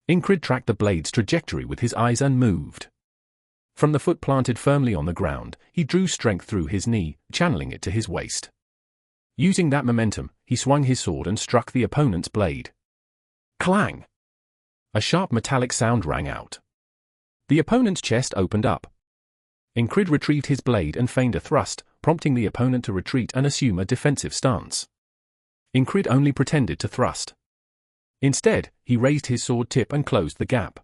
Ingrid tracked the blade's trajectory with his eyes and moved. From the foot planted firmly on the ground, he drew strength through his knee, channeling it to his waist. Using that momentum, he swung his sword and struck the opponent's blade. Clang! A sharp metallic sound rang out. The opponent's chest opened up. Ingrid retrieved his blade and feigned a thrust, prompting the opponent to retreat and assume a defensive stance. Ingrid only pretended to thrust. Instead, he raised his sword tip and closed the gap.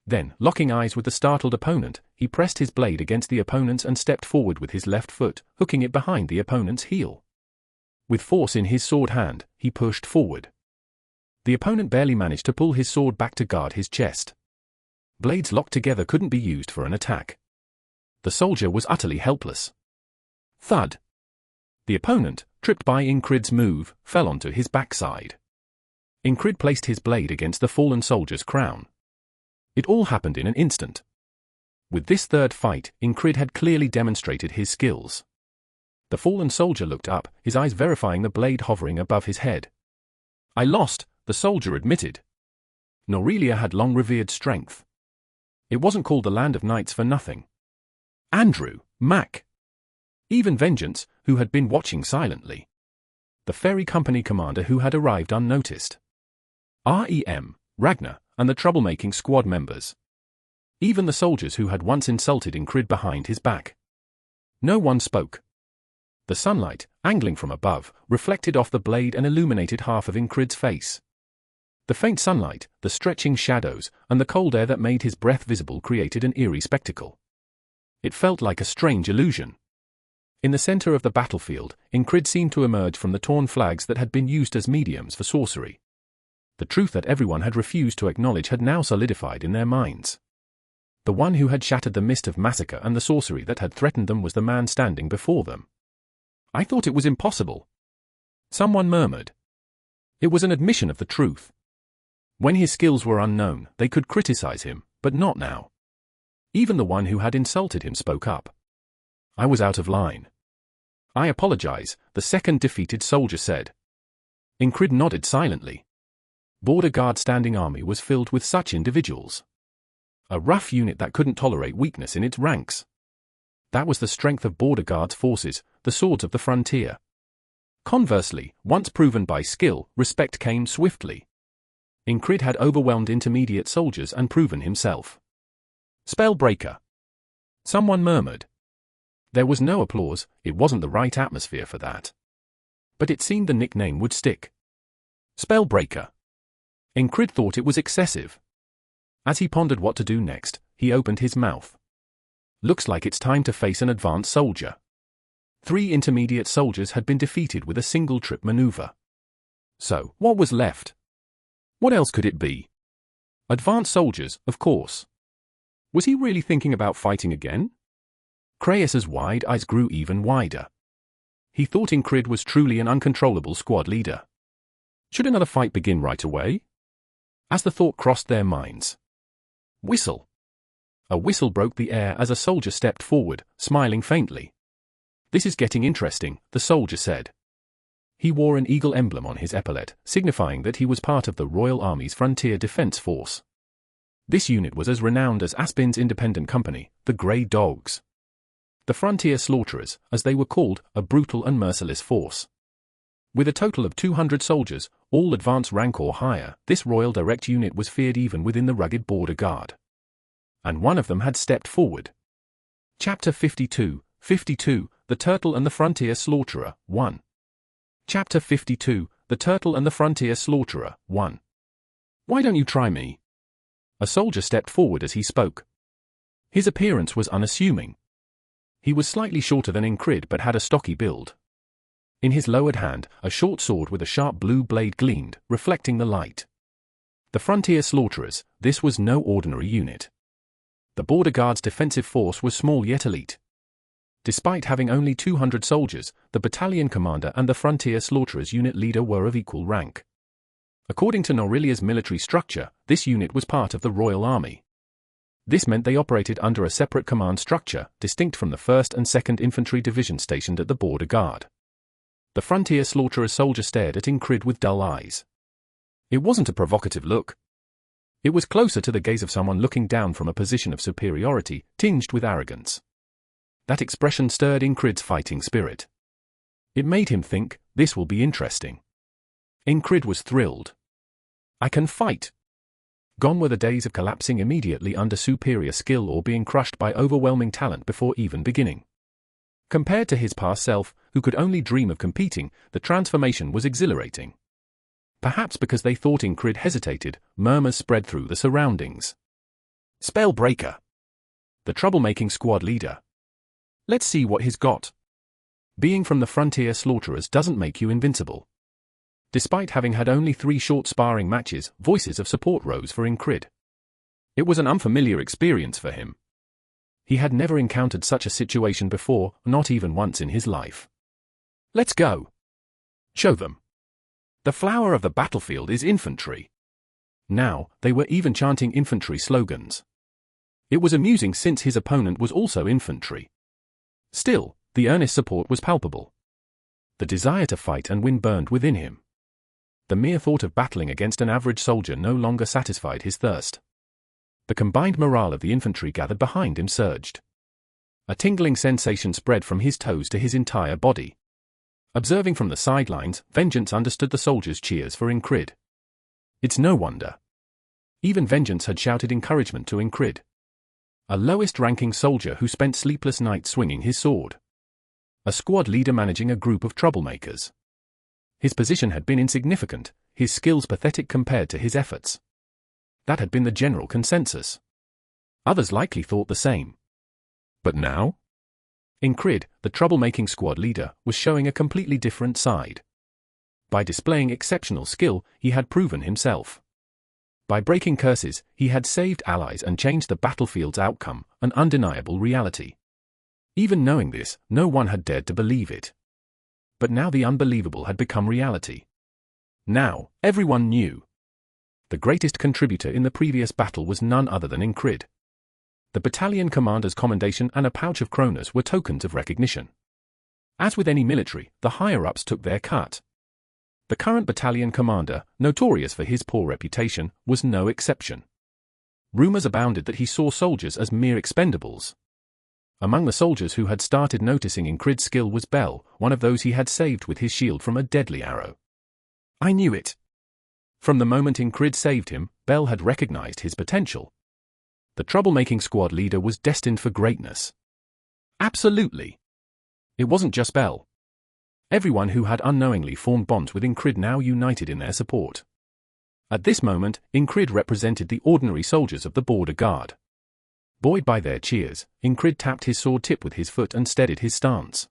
Then, locking eyes with the startled opponent, he pressed his blade against the opponent's and stepped forward with his left foot, hooking it behind the opponent's heel. With force in his sword hand, he pushed forward. The opponent barely managed to pull his sword back to guard his chest. Blades locked together couldn't be used for an attack. The soldier was utterly helpless. Thud! The opponent, tripped by Ingrid's move, fell onto his backside. Ingrid placed his blade against the fallen soldier's crown. It all happened in an instant. With this third fight, Ingrid had clearly demonstrated his skills. The fallen soldier looked up, his eyes verifying the blade hovering above his head. I lost, the soldier admitted. Norelia had long revered strength. It wasn't called the Land of Knights for nothing. Andrew, Mac. Even Vengeance, who had been watching silently. The ferry company commander who had arrived unnoticed. Rem, Ragnar, and the troublemaking squad members. Even the soldiers who had once insulted Ingrid behind his back. No one spoke. The sunlight, angling from above, reflected off the blade and illuminated half of Ingrid's face. The faint sunlight, the stretching shadows, and the cold air that made his breath visible created an eerie spectacle. It felt like a strange illusion. In the center of the battlefield, Ingrid seemed to emerge from the torn flags that had been used as mediums for sorcery. The truth that everyone had refused to acknowledge had now solidified in their minds. The one who had shattered the mist of massacre and the sorcery that had threatened them was the man standing before them. I thought it was impossible. Someone murmured. It was an admission of the truth. When his skills were unknown, they could criticize him, but not now. Even the one who had insulted him spoke up. I was out of line. I apologize, the second defeated soldier said. Ingrid nodded silently. Border Guard standing army was filled with such individuals. A rough unit that couldn't tolerate weakness in its ranks. That was the strength of Border Guard's forces, the swords of the frontier. Conversely, once proven by skill, respect came swiftly. Ingrid had overwhelmed intermediate soldiers and proven himself. Spellbreaker. Someone murmured. There was no applause, it wasn't the right atmosphere for that. But it seemed the nickname would stick. Spellbreaker. Ingrid thought it was excessive. As he pondered what to do next, he opened his mouth. Looks like it's time to face an advanced soldier. 3 intermediate soldiers had been defeated with a single-trip maneuver. So, what was left? What else could it be? Advanced soldiers, of course. Was he really thinking about fighting again? Creusa's wide eyes grew even wider. He thought Ingrid was truly an uncontrollable squad leader. Should another fight begin right away? As the thought crossed their minds. Whistle. A whistle broke the air as a soldier stepped forward, smiling faintly. This is getting interesting, the soldier said. He wore an eagle emblem on his epaulet, signifying that he was part of the Royal Army's Frontier Defense Force. This unit was as renowned as Aspin's independent company, the Grey Dogs. The Frontier Slaughterers, as they were called, a brutal and merciless force. With a total of 200 soldiers, all advanced rank or higher, this Royal Direct unit was feared even within the rugged Border Guard. And one of them had stepped forward. Chapter 52, The Turtle and the Frontier Slaughterer, 1. Chapter 52, The Turtle and the Frontier Slaughterer, 1. Why don't you try me? A soldier stepped forward as he spoke. His appearance was unassuming. He was slightly shorter than Ingrid but had a stocky build. In his lowered hand, a short sword with a sharp blue blade gleamed, reflecting the light. The Frontier Slaughterers, this was no ordinary unit. The Border Guard's defensive force was small yet elite. Despite having only 200 soldiers, the battalion commander and the Frontier Slaughterers unit leader were of equal rank. According to Norelia's military structure, this unit was part of the Royal Army. This meant they operated under a separate command structure, distinct from the 1st and 2nd Infantry Division stationed at the Border Guard. The frontier slaughterer soldier stared at Ingrid with dull eyes. It wasn't a provocative look. It was closer to the gaze of someone looking down from a position of superiority, tinged with arrogance. That expression stirred Ingrid's fighting spirit. It made him think, this will be interesting. Ingrid was thrilled. I can fight. Gone were the days of collapsing immediately under superior skill or being crushed by overwhelming talent before even beginning. Compared to his past self, who could only dream of competing, the transformation was exhilarating. Perhaps because they thought Ingrid hesitated, murmurs spread through the surroundings. Spellbreaker. The troublemaking squad leader. Let's see what he's got. Being from the frontier slaughterers doesn't make you invincible. Despite having had only 3 short sparring matches, voices of support rose for Ingrid. It was an unfamiliar experience for him. He had never encountered such a situation before, not even once in his life. Let's go. Show them. The flower of the battlefield is infantry. Now, they were even chanting infantry slogans. It was amusing since his opponent was also infantry. Still, the earnest support was palpable. The desire to fight and win burned within him. The mere thought of battling against an average soldier no longer satisfied his thirst. The combined morale of the infantry gathered behind him surged. A tingling sensation spread from his toes to his entire body. Observing from the sidelines, Vengeance understood the soldiers' cheers for Ingrid. It's no wonder. Even Vengeance had shouted encouragement to Ingrid. A lowest-ranking soldier who spent sleepless nights swinging his sword. A squad leader managing a group of troublemakers. His position had been insignificant, his skills pathetic compared to his efforts. That had been the general consensus. Others likely thought the same. But now? Ingrid, the troublemaking squad leader, was showing a completely different side. By displaying exceptional skill, he had proven himself. By breaking curses, he had saved allies and changed the battlefield's outcome, an undeniable reality. Even knowing this, no one had dared to believe it. But now the unbelievable had become reality. Now, everyone knew. The greatest contributor in the previous battle was none other than Ingrid. The battalion commander's commendation and a pouch of kronas were tokens of recognition. As with any military, the higher-ups took their cut. The current battalion commander, notorious for his poor reputation, was no exception. Rumors abounded that he saw soldiers as mere expendables. Among the soldiers who had started noticing Ingrid's skill was Bell, one of those he had saved with his shield from a deadly arrow. I knew it. From the moment Ingrid saved him, Bell had recognized his potential. The troublemaking squad leader was destined for greatness. Absolutely. It wasn't just Bell. Everyone who had unknowingly formed bonds with Ingrid now united in their support. At this moment, Ingrid represented the ordinary soldiers of the border guard. Buoyed by their cheers, Ingrid tapped his sword tip with his foot and steadied his stance.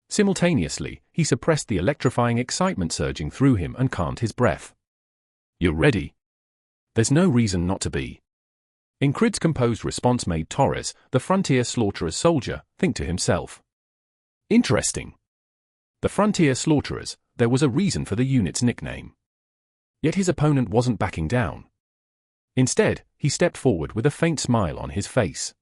Simultaneously, he suppressed the electrifying excitement surging through him and calmed his breath. You're ready? There's no reason not to be. Ingrid's composed response made Torres, the frontier slaughterer soldier, think to himself. Interesting. The frontier slaughterers, there was a reason for the unit's nickname. Yet his opponent wasn't backing down. Instead, he stepped forward with a faint smile on his face.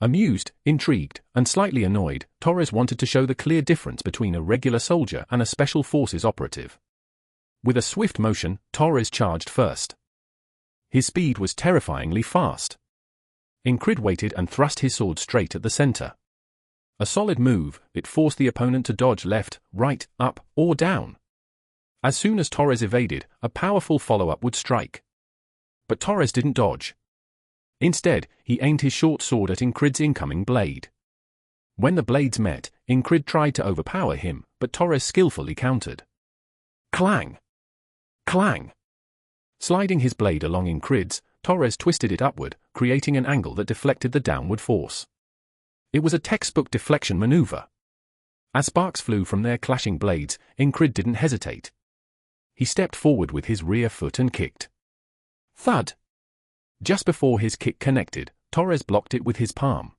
Amused, intrigued, and slightly annoyed, Torres wanted to show the clear difference between a regular soldier and a special forces operative. With a swift motion, Torres charged first. His speed was terrifyingly fast. Ingrid waited and thrust his sword straight at the center. A solid move, it forced the opponent to dodge left, right, up, or down. As soon as Torres evaded, a powerful follow-up would strike. But Torres didn't dodge. Instead, he aimed his short sword at Ingrid's incoming blade. When the blades met, Ingrid tried to overpower him, but Torres skillfully countered. Clang! Clang! Sliding his blade along Ingrid's, Torres twisted it upward, creating an angle that deflected the downward force. It was a textbook deflection maneuver. As sparks flew from their clashing blades, Ingrid didn't hesitate. He stepped forward with his rear foot and kicked. Thud! Just before his kick connected, Torres blocked it with his palm.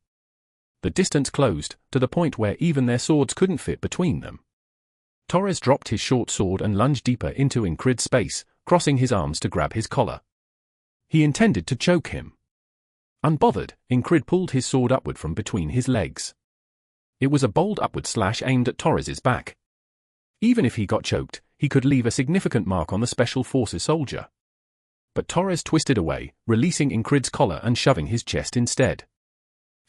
The distance closed, to the point where even their swords couldn't fit between them. Torres dropped his short sword and lunged deeper into Ingrid's space, crossing his arms to grab his collar. He intended to choke him. Unbothered, Ingrid pulled his sword upward from between his legs. It was a bold upward slash aimed at Torres's back. Even if he got choked, he could leave a significant mark on the Special Forces soldier. But Torres twisted away, releasing Ingrid's collar and shoving his chest instead.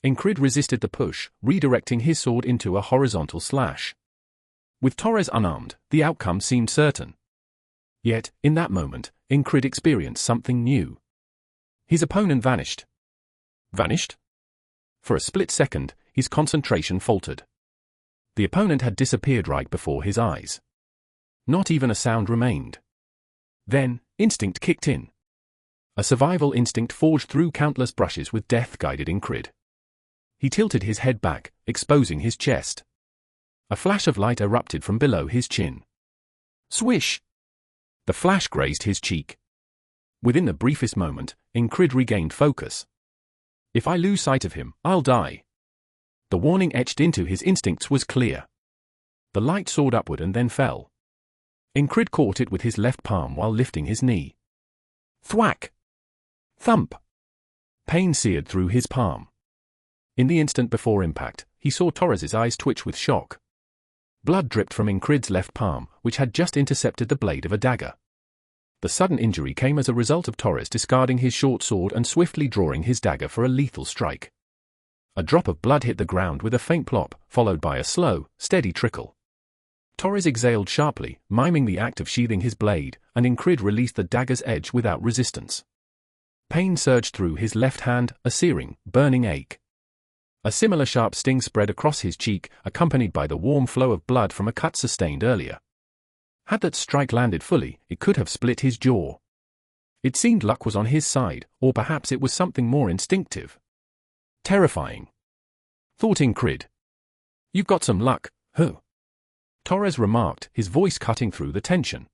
Ingrid resisted the push, redirecting his sword into a horizontal slash. With Torres unarmed, the outcome seemed certain. Yet, in that moment, Ingrid experienced something new. His opponent vanished. Vanished? For a split second, his concentration faltered. The opponent had disappeared right before his eyes. Not even a sound remained. Then, instinct kicked in. A survival instinct forged through countless brushes with death guided Ingrid. He tilted his head back, exposing his chest. A flash of light erupted from below his chin. Swish! The flash grazed his cheek. Within the briefest moment, Ingrid regained focus. If I lose sight of him, I'll die. The warning etched into his instincts was clear. The light soared upward and then fell. Ingrid caught it with his left palm while lifting his knee. Thwack! Thump! Pain seared through his palm. In the instant before impact, he saw Torres's eyes twitch with shock. Blood dripped from Ingrid's left palm, which had just intercepted the blade of a dagger. The sudden injury came as a result of Torres discarding his short sword and swiftly drawing his dagger for a lethal strike. A drop of blood hit the ground with a faint plop, followed by a slow, steady trickle. Torres exhaled sharply, miming the act of sheathing his blade, and Ingrid released the dagger's edge without resistance. Pain surged through his left hand, a searing, burning ache. A similar sharp sting spread across his cheek, accompanied by the warm flow of blood from a cut sustained earlier. Had that strike landed fully, it could have split his jaw. It seemed luck was on his side, or perhaps it was something more instinctive. Terrifying, thought Ingrid. You've got some luck, huh? Torres remarked, his voice cutting through the tension.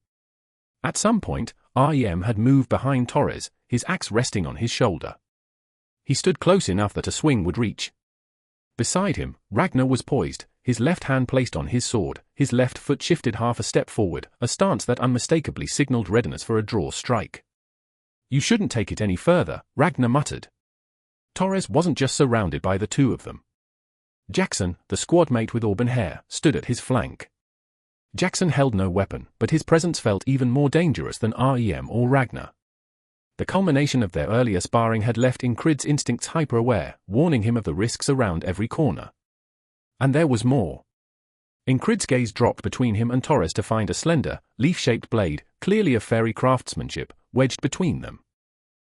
At some point, REM had moved behind Torres, his axe resting on his shoulder. He stood close enough that a swing would reach. Beside him, Ragnar was poised, his left hand placed on his sword, his left foot shifted half a step forward, a stance that unmistakably signaled readiness for a draw strike. You shouldn't take it any further, Ragnar muttered. Torres wasn't just surrounded by the two of them. Jackson, the squad mate with auburn hair, stood at his flank. Jackson held no weapon, but his presence felt even more dangerous than REM or Ragnar. The culmination of their earlier sparring had left Ingrid's instincts hyper-aware, warning him of the risks around every corner. And there was more. Ingrid's gaze dropped between him and Torres to find a slender, leaf-shaped blade, clearly of fairy craftsmanship, wedged between them.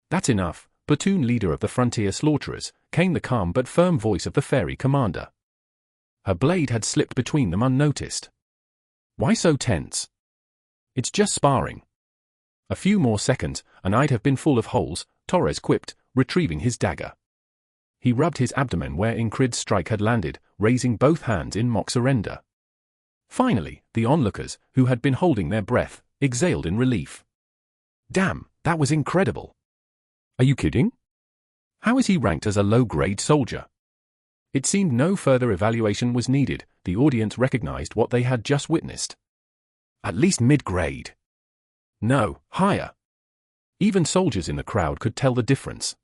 That's enough, platoon leader of the frontier slaughterers, came the calm but firm voice of the fairy commander. Her blade had slipped between them unnoticed. Why so tense? It's just sparring. A few more seconds, and I'd have been full of holes, Torres quipped, retrieving his dagger. He rubbed his abdomen where Ingrid's strike had landed, raising both hands in mock surrender. Finally, the onlookers, who had been holding their breath, exhaled in relief. Damn, that was incredible. Are you kidding? How is he ranked as a low-grade soldier? It seemed no further evaluation was needed, the audience recognized what they had just witnessed. At least mid-grade. No, higher. Even soldiers in the crowd could tell the difference.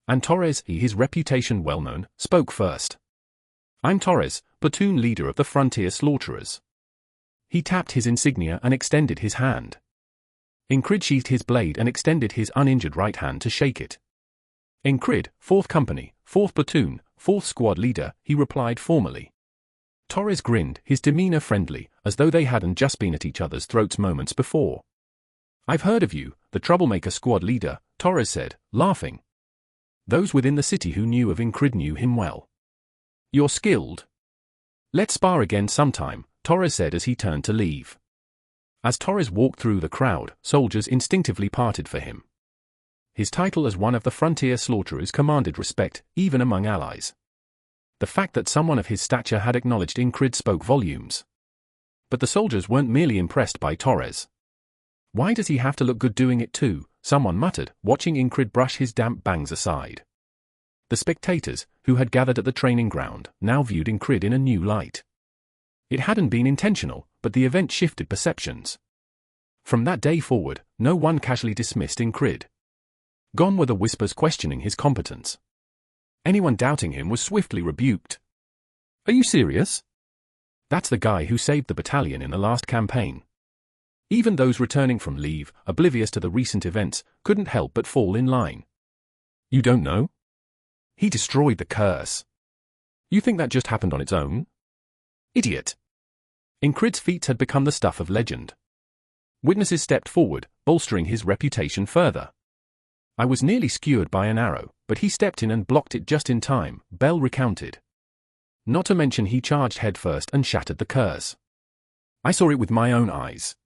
And Torres, his reputation well known, spoke first. I'm Torres, platoon leader of the frontier slaughterers. He tapped his insignia and extended his hand. Ingrid sheathed his blade and extended his uninjured right hand to shake it. Ingrid, 4th Company, 4th Platoon, 4th Squad Leader, he replied formally. Torres grinned, his demeanor friendly, as though they hadn't just been at each other's throats moments before. I've heard of you, the troublemaker squad leader, Torres said, laughing. Those within the city who knew of Ingrid knew him well. You're skilled. Let's spar again sometime, Torres said as he turned to leave. As Torres walked through the crowd, soldiers instinctively parted for him. His title as one of the frontier slaughterers commanded respect, even among allies. The fact that someone of his stature had acknowledged Ingrid spoke volumes. But the soldiers weren't merely impressed by Torres. Why does he have to look good doing it too? Someone muttered, watching Ingrid brush his damp bangs aside. The spectators, who had gathered at the training ground, now viewed Ingrid in a new light. It hadn't been intentional, but the event shifted perceptions. From that day forward, no one casually dismissed Ingrid. Gone were the whispers questioning his competence. Anyone doubting him was swiftly rebuked. Are you serious? That's the guy who saved the battalion in the last campaign. Even those returning from leave, oblivious to the recent events, couldn't help but fall in line. You don't know? He destroyed the curse. You think that just happened on its own? Idiot. Incrid's feats had become the stuff of legend. Witnesses stepped forward, bolstering his reputation further. I was nearly skewered by an arrow, but he stepped in and blocked it just in time, Bell recounted. Not to mention he charged headfirst and shattered the curse. I saw it with my own eyes.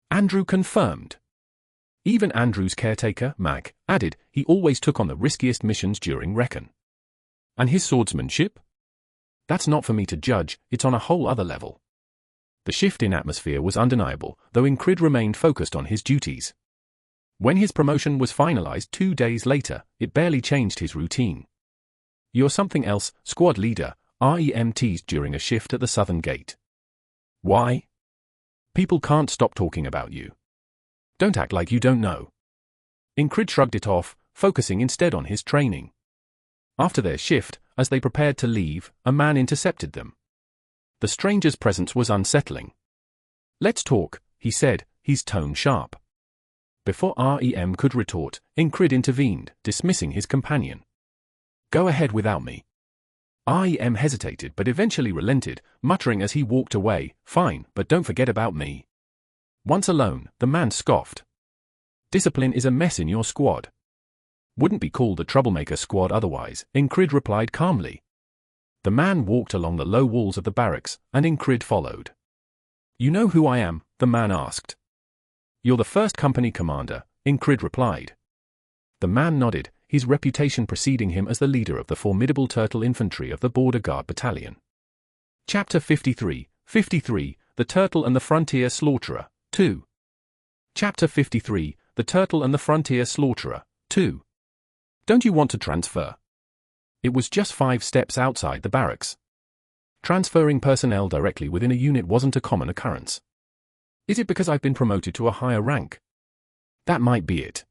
Andrew confirmed. Even Andrew's caretaker, Mac, added he always took on the riskiest missions during Recon. And his swordsmanship? That's not for me to judge, it's on a whole other level. The shift in atmosphere was undeniable, though Incrid remained focused on his duties. When his promotion was finalized 2 days later, it barely changed his routine. You're something else, squad leader, REM teased during a shift at the southern gate. Why? People can't stop talking about you. Don't act like you don't know. Incrid shrugged it off, focusing instead on his training. After their shift, as they prepared to leave, a man intercepted them. The stranger's presence was unsettling. Let's talk, he said, his tone sharp. Before REM could retort, Incrid intervened, dismissing his companion. Go ahead without me. REM hesitated but eventually relented, muttering as he walked away, fine, but don't forget about me. Once alone, the man scoffed. Discipline is a mess in your squad. Wouldn't be called a troublemaker squad otherwise, Incrid replied calmly. The man walked along the low walls of the barracks, and Incrid followed. You know who I am? The man asked. You're the first company commander, Incrid replied. The man nodded, his reputation preceding him as the leader of the formidable turtle infantry of the Border Guard Battalion. Chapter 53, The Turtle and the Frontier Slaughterer, 2. Chapter 53, The Turtle and the Frontier Slaughterer, 2. Don't you want to transfer? It was just 5 steps outside the barracks. Transferring personnel directly within a unit wasn't a common occurrence. Is it because I've been promoted to a higher rank? That might be it.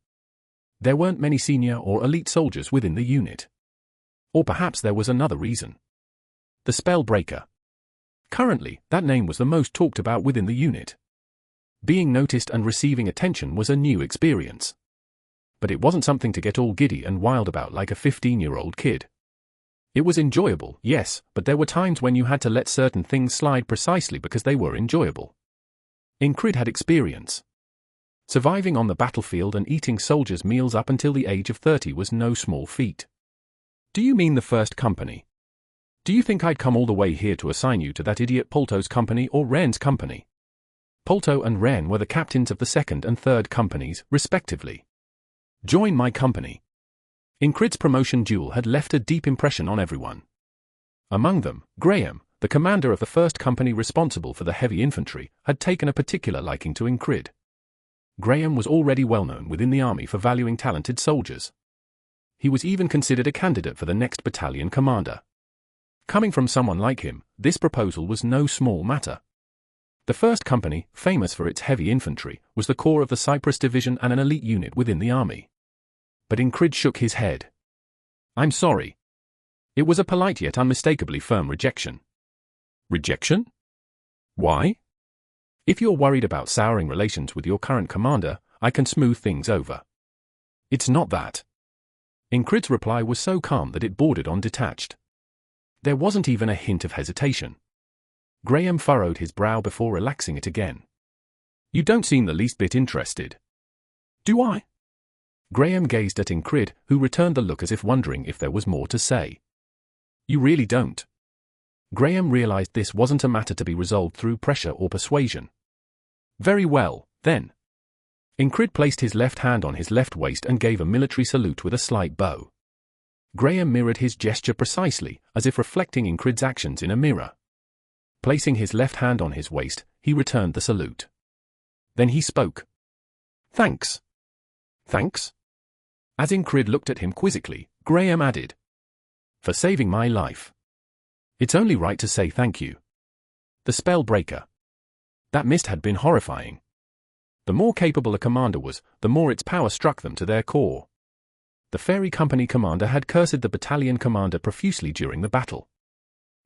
There weren't many senior or elite soldiers within the unit. Or perhaps there was another reason. The Spellbreaker. Currently, that name was the most talked about within the unit. Being noticed and receiving attention was a new experience. But it wasn't something to get all giddy and wild about like a 15-year-old kid. It was enjoyable, yes, but there were times when you had to let certain things slide precisely because they were enjoyable. Incrid had experience. Surviving on the battlefield and eating soldiers' meals up until the age of 30 was no small feat. Do you mean the first company? Do you think I'd come all the way here to assign you to that idiot Polto's company or Ren's company? Polto and Ren were the captains of the second and third companies, respectively. Join my company. Incrid's promotion duel had left a deep impression on everyone. Among them, Graham, the commander of the first company responsible for the heavy infantry, had taken a particular liking to Incrid. Graham was already well known within the army for valuing talented soldiers. He was even considered a candidate for the next battalion commander. Coming from someone like him, this proposal was no small matter. The first company, famous for its heavy infantry, was the core of the Cyprus Division and an elite unit within the army. But Incrid shook his head. I'm sorry. It was a polite yet unmistakably firm rejection. Rejection? Why? If you're worried about souring relations with your current commander, I can smooth things over. It's not that. Incrid's reply was so calm that it bordered on detached. There wasn't even a hint of hesitation. Graham furrowed his brow before relaxing it again. You don't seem the least bit interested. Do I? Graham gazed at Incrid, who returned the look as if wondering if there was more to say. You really don't. Graham realized this wasn't a matter to be resolved through pressure or persuasion. Very well, then. Incrid placed his left hand on his left waist and gave a military salute with a slight bow. Graham mirrored his gesture precisely, as if reflecting Incrid's actions in a mirror. Placing his left hand on his waist, he returned the salute. Then he spoke. Thanks. Thanks? As Incrid looked at him quizzically, Graham added. For saving my life. It's only right to say thank you. The Spellbreaker. That mist had been horrifying. The more capable a commander was, the more its power struck them to their core. The Fairy Company commander had cursed the battalion commander profusely during the battle.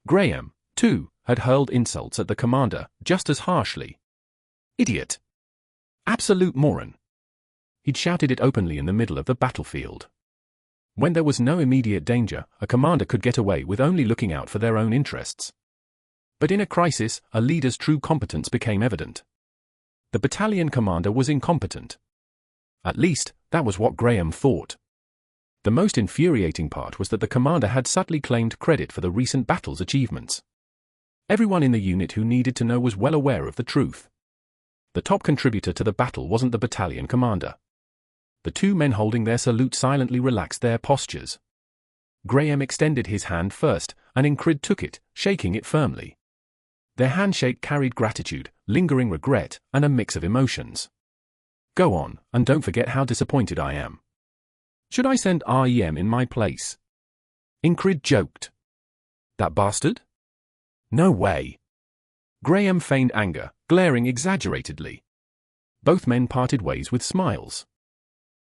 Graham, too, had hurled insults at the commander just as harshly. Idiot! Absolute moron! He'd shouted it openly in the middle of the battlefield. When there was no immediate danger, a commander could get away with only looking out for their own interests. But in a crisis, a leader's true competence became evident. The battalion commander was incompetent. At least, that was what Graham thought. The most infuriating part was that the commander had subtly claimed credit for the recent battle's achievements. Everyone in the unit who needed to know was well aware of the truth. The top contributor to the battle wasn't the battalion commander. The two men holding their salute silently relaxed their postures. Graham extended his hand first, and Incrid took it, shaking it firmly. Their handshake carried gratitude, lingering regret, and a mix of emotions. Go on, and don't forget how disappointed I am. Should I send REM in my place? Incrid joked. That bastard? No way. Graham feigned anger, glaring exaggeratedly. Both men parted ways with smiles.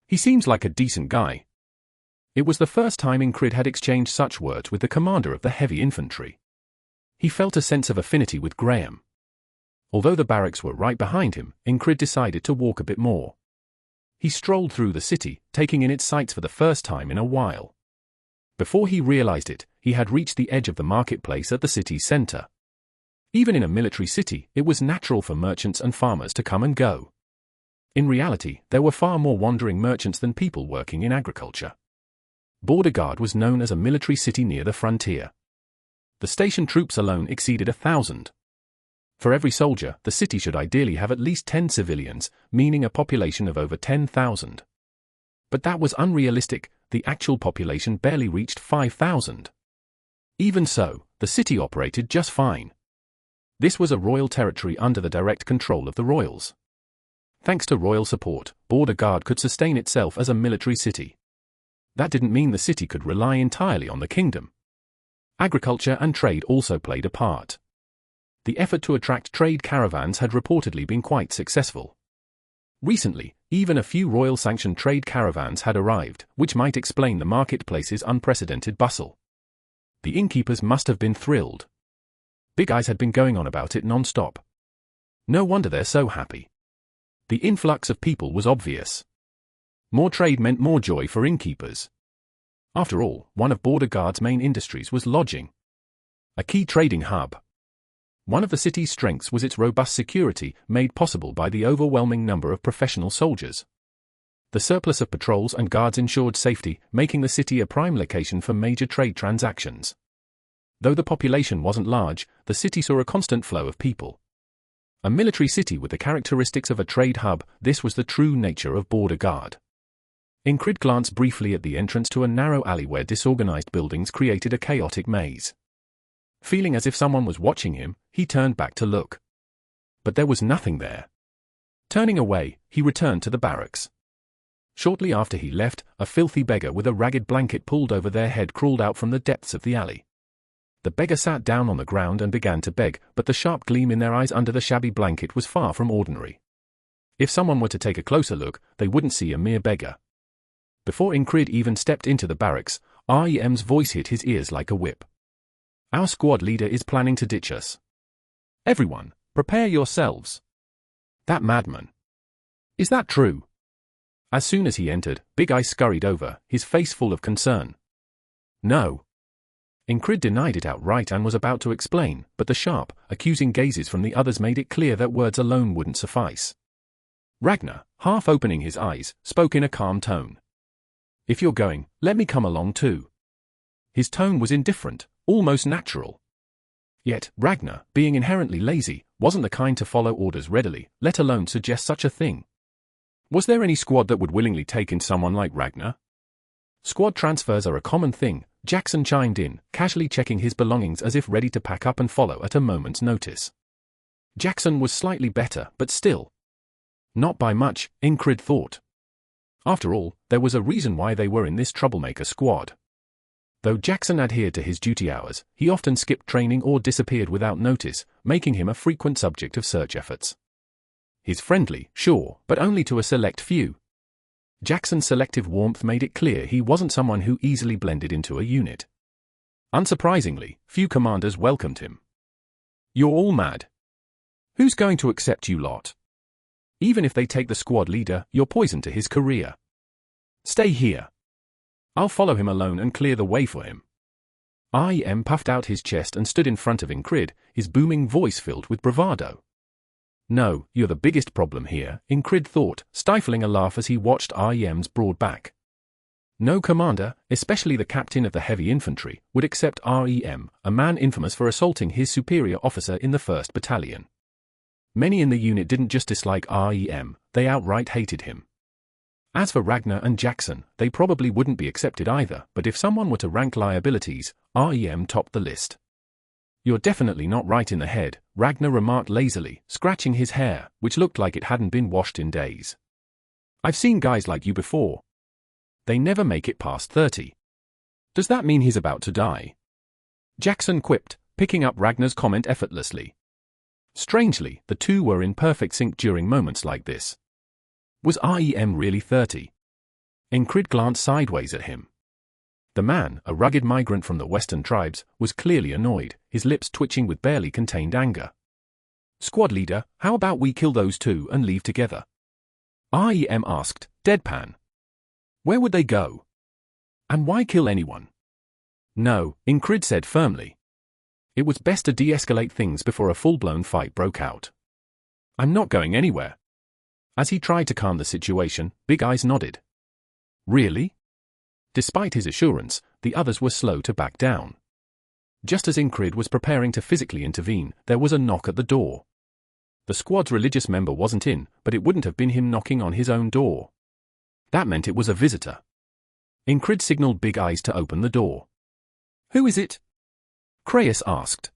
He seems like a decent guy. It was the first time Incrid had exchanged such words with the commander of the heavy infantry. He felt a sense of affinity with Graham. Although the barracks were right behind him, Incrid decided to walk a bit more. He strolled through the city, taking in its sights for the first time in a while. Before he realized it, he had reached the edge of the marketplace at the city's center. Even in a military city, it was natural for merchants and farmers to come and go. In reality, there were far more wandering merchants than people working in agriculture. Border Guard was known as a military city near the frontier. The station troops alone exceeded 1,000. For every soldier, the city should ideally have at least 10 civilians, meaning a population of over 10,000. But that was unrealistic. The actual population barely reached 5,000. Even so, the city operated just fine. This was a royal territory under the direct control of the royals. Thanks to royal support, Border Guard could sustain itself as a military city. That didn't mean the city could rely entirely on the kingdom. Agriculture and trade also played a part. The effort to attract trade caravans had reportedly been quite successful. Recently, even a few royal-sanctioned trade caravans had arrived, which might explain the marketplace's unprecedented bustle. The innkeepers must have been thrilled. Big Eyes had been going on about it non-stop. No wonder they're so happy. The influx of people was obvious. More trade meant more joy for innkeepers. After all, one of Border Guard's main industries was lodging. A key trading hub. One of the city's strengths was its robust security, made possible by the overwhelming number of professional soldiers. The surplus of patrols and guards ensured safety, making the city a prime location for major trade transactions. Though the population wasn't large, the city saw a constant flow of people. A military city with the characteristics of a trade hub, this was the true nature of Border Guard. Incrid glanced briefly at the entrance to a narrow alley where disorganized buildings created a chaotic maze. Feeling as if someone was watching him, he turned back to look. But there was nothing there. Turning away, he returned to the barracks. Shortly after he left, a filthy beggar with a ragged blanket pulled over their head crawled out from the depths of the alley. The beggar sat down on the ground and began to beg, but the sharp gleam in their eyes under the shabby blanket was far from ordinary. If someone were to take a closer look, they wouldn't see a mere beggar. Before Incrid even stepped into the barracks, REM's voice hit his ears like a whip. Our squad leader is planning to ditch us. Everyone, prepare yourselves. That madman. Is that true? As soon as he entered, Big Eye scurried over, his face full of concern. No. Incrid denied it outright and was about to explain, but the sharp, accusing gazes from the others made it clear that words alone wouldn't suffice. Ragnar, half opening his eyes, spoke in a calm tone. If you're going, let me come along too. His tone was indifferent, almost natural. Yet, Ragnar, being inherently lazy, wasn't the kind to follow orders readily, let alone suggest such a thing. Was there any squad that would willingly take in someone like Ragnar? Squad transfers are a common thing, Jackson chimed in, casually checking his belongings as if ready to pack up and follow at a moment's notice. Jackson was slightly better, but still. Not by much, Incrid thought. After all, there was a reason why they were in this troublemaker squad. Though Jackson adhered to his duty hours, he often skipped training or disappeared without notice, making him a frequent subject of search efforts. He's friendly, sure, but only to a select few. Jackson's selective warmth made it clear he wasn't someone who easily blended into a unit. Unsurprisingly, few commanders welcomed him. You're all mad. Who's going to accept you lot? Even if they take the squad leader, you're poison to his career. Stay here. I'll follow him alone and clear the way for him. REM puffed out his chest and stood in front of Incrid, his booming voice filled with bravado. No, you're the biggest problem here, Incrid thought, stifling a laugh as he watched REM's broad back. No commander, especially the captain of the heavy infantry, would accept REM, a man infamous for assaulting his superior officer in the 1st Battalion. Many in the unit didn't just dislike REM, they outright hated him. As for Ragnar and Jackson, they probably wouldn't be accepted either, but if someone were to rank liabilities, REM topped the list. You're definitely not right in the head, Ragnar remarked lazily, scratching his hair, which looked like it hadn't been washed in days. I've seen guys like you before. They never make it past 30. Does that mean he's about to die? Jackson quipped, picking up Ragnar's comment effortlessly. Strangely, the two were in perfect sync during moments like this. Was REM really 30? Incrid glanced sideways at him. The man, a rugged migrant from the western tribes, was clearly annoyed, his lips twitching with barely contained anger. Squad leader, how about we kill those two and leave together? REM asked, deadpan. Where would they go? And why kill anyone? No, Incrid said firmly. It was best to de-escalate things before a full-blown fight broke out. I'm not going anywhere. As he tried to calm the situation, Big Eyes nodded. Really? Despite his assurance, the others were slow to back down. Just as Incrid was preparing to physically intervene, there was a knock at the door. The squad's religious member wasn't in, but it wouldn't have been him knocking on his own door. That meant it was a visitor. Incrid signaled Big Eyes to open the door. Who is it? Creyas asked.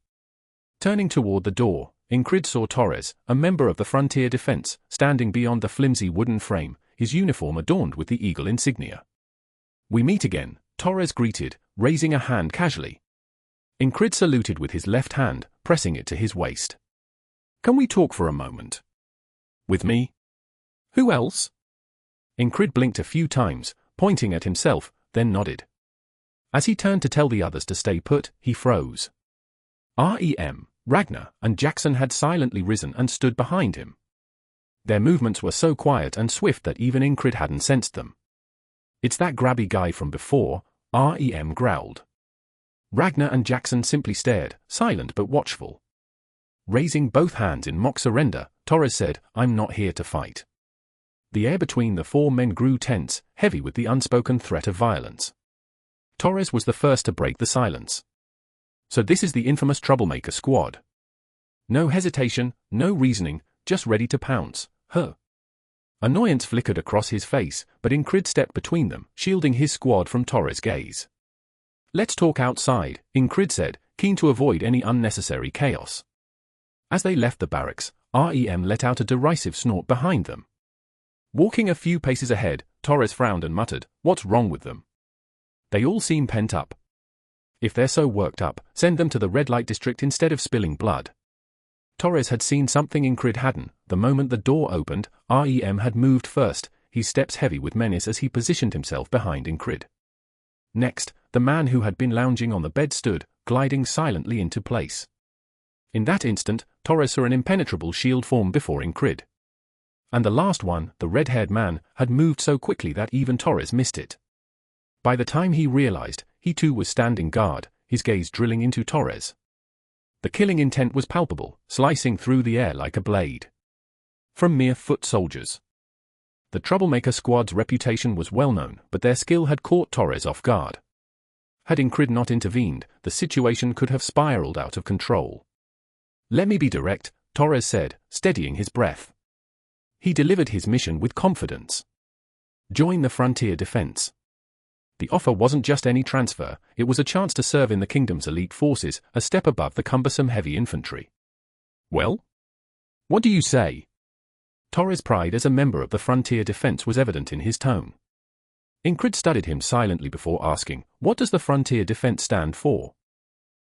Turning toward the door, Incrid saw Torres, a member of the Frontier Defense, standing beyond the flimsy wooden frame, his uniform adorned with the eagle insignia. We meet again, Torres greeted, raising a hand casually. Incrid saluted with his left hand, pressing it to his waist. Can we talk for a moment? With me? Who else? Incrid blinked a few times, pointing at himself, then nodded. As he turned to tell the others to stay put, he froze. REM, Ragnar, and Jackson had silently risen and stood behind him. Their movements were so quiet and swift that even Incrid hadn't sensed them. It's that grabby guy from before, REM growled. Ragnar and Jackson simply stared, silent but watchful. Raising both hands in mock surrender, Torres said, I'm not here to fight. The air between the four men grew tense, heavy with the unspoken threat of violence. Torres was the first to break the silence. So this is the infamous troublemaker squad. No hesitation, no reasoning, just ready to pounce, huh? Annoyance flickered across his face, but Incrid stepped between them, shielding his squad from Torres' gaze. Let's talk outside, Incrid said, keen to avoid any unnecessary chaos. As they left the barracks, REM let out a derisive snort behind them. Walking a few paces ahead, Torres frowned and muttered, what's wrong with them? They all seem pent up. If they're so worked up, send them to the red light district instead of spilling blood. Torres had seen something Incrid hadn't. The moment the door opened, REM had moved first, his steps heavy with menace as he positioned himself behind Incrid. Next, the man who had been lounging on the bed stood, gliding silently into place. In that instant, Torres saw an impenetrable shield form before Incrid. And the last one, the red-haired man, had moved so quickly that even Torres missed it. By the time he realized, he too was standing guard, his gaze drilling into Torres. The killing intent was palpable, slicing through the air like a blade. From mere foot soldiers. The troublemaker squad's reputation was well known, but their skill had caught Torres off guard. Had Incrid not intervened, the situation could have spiraled out of control. Let me be direct, Torres said, steadying his breath. He delivered his mission with confidence. Join the Frontier Defense. The offer wasn't just any transfer, it was a chance to serve in the kingdom's elite forces, a step above the cumbersome heavy infantry. Well? What do you say? Torres' pride as a member of the Frontier Defense was evident in his tone. Incrid studied him silently before asking, what does the Frontier Defense stand for?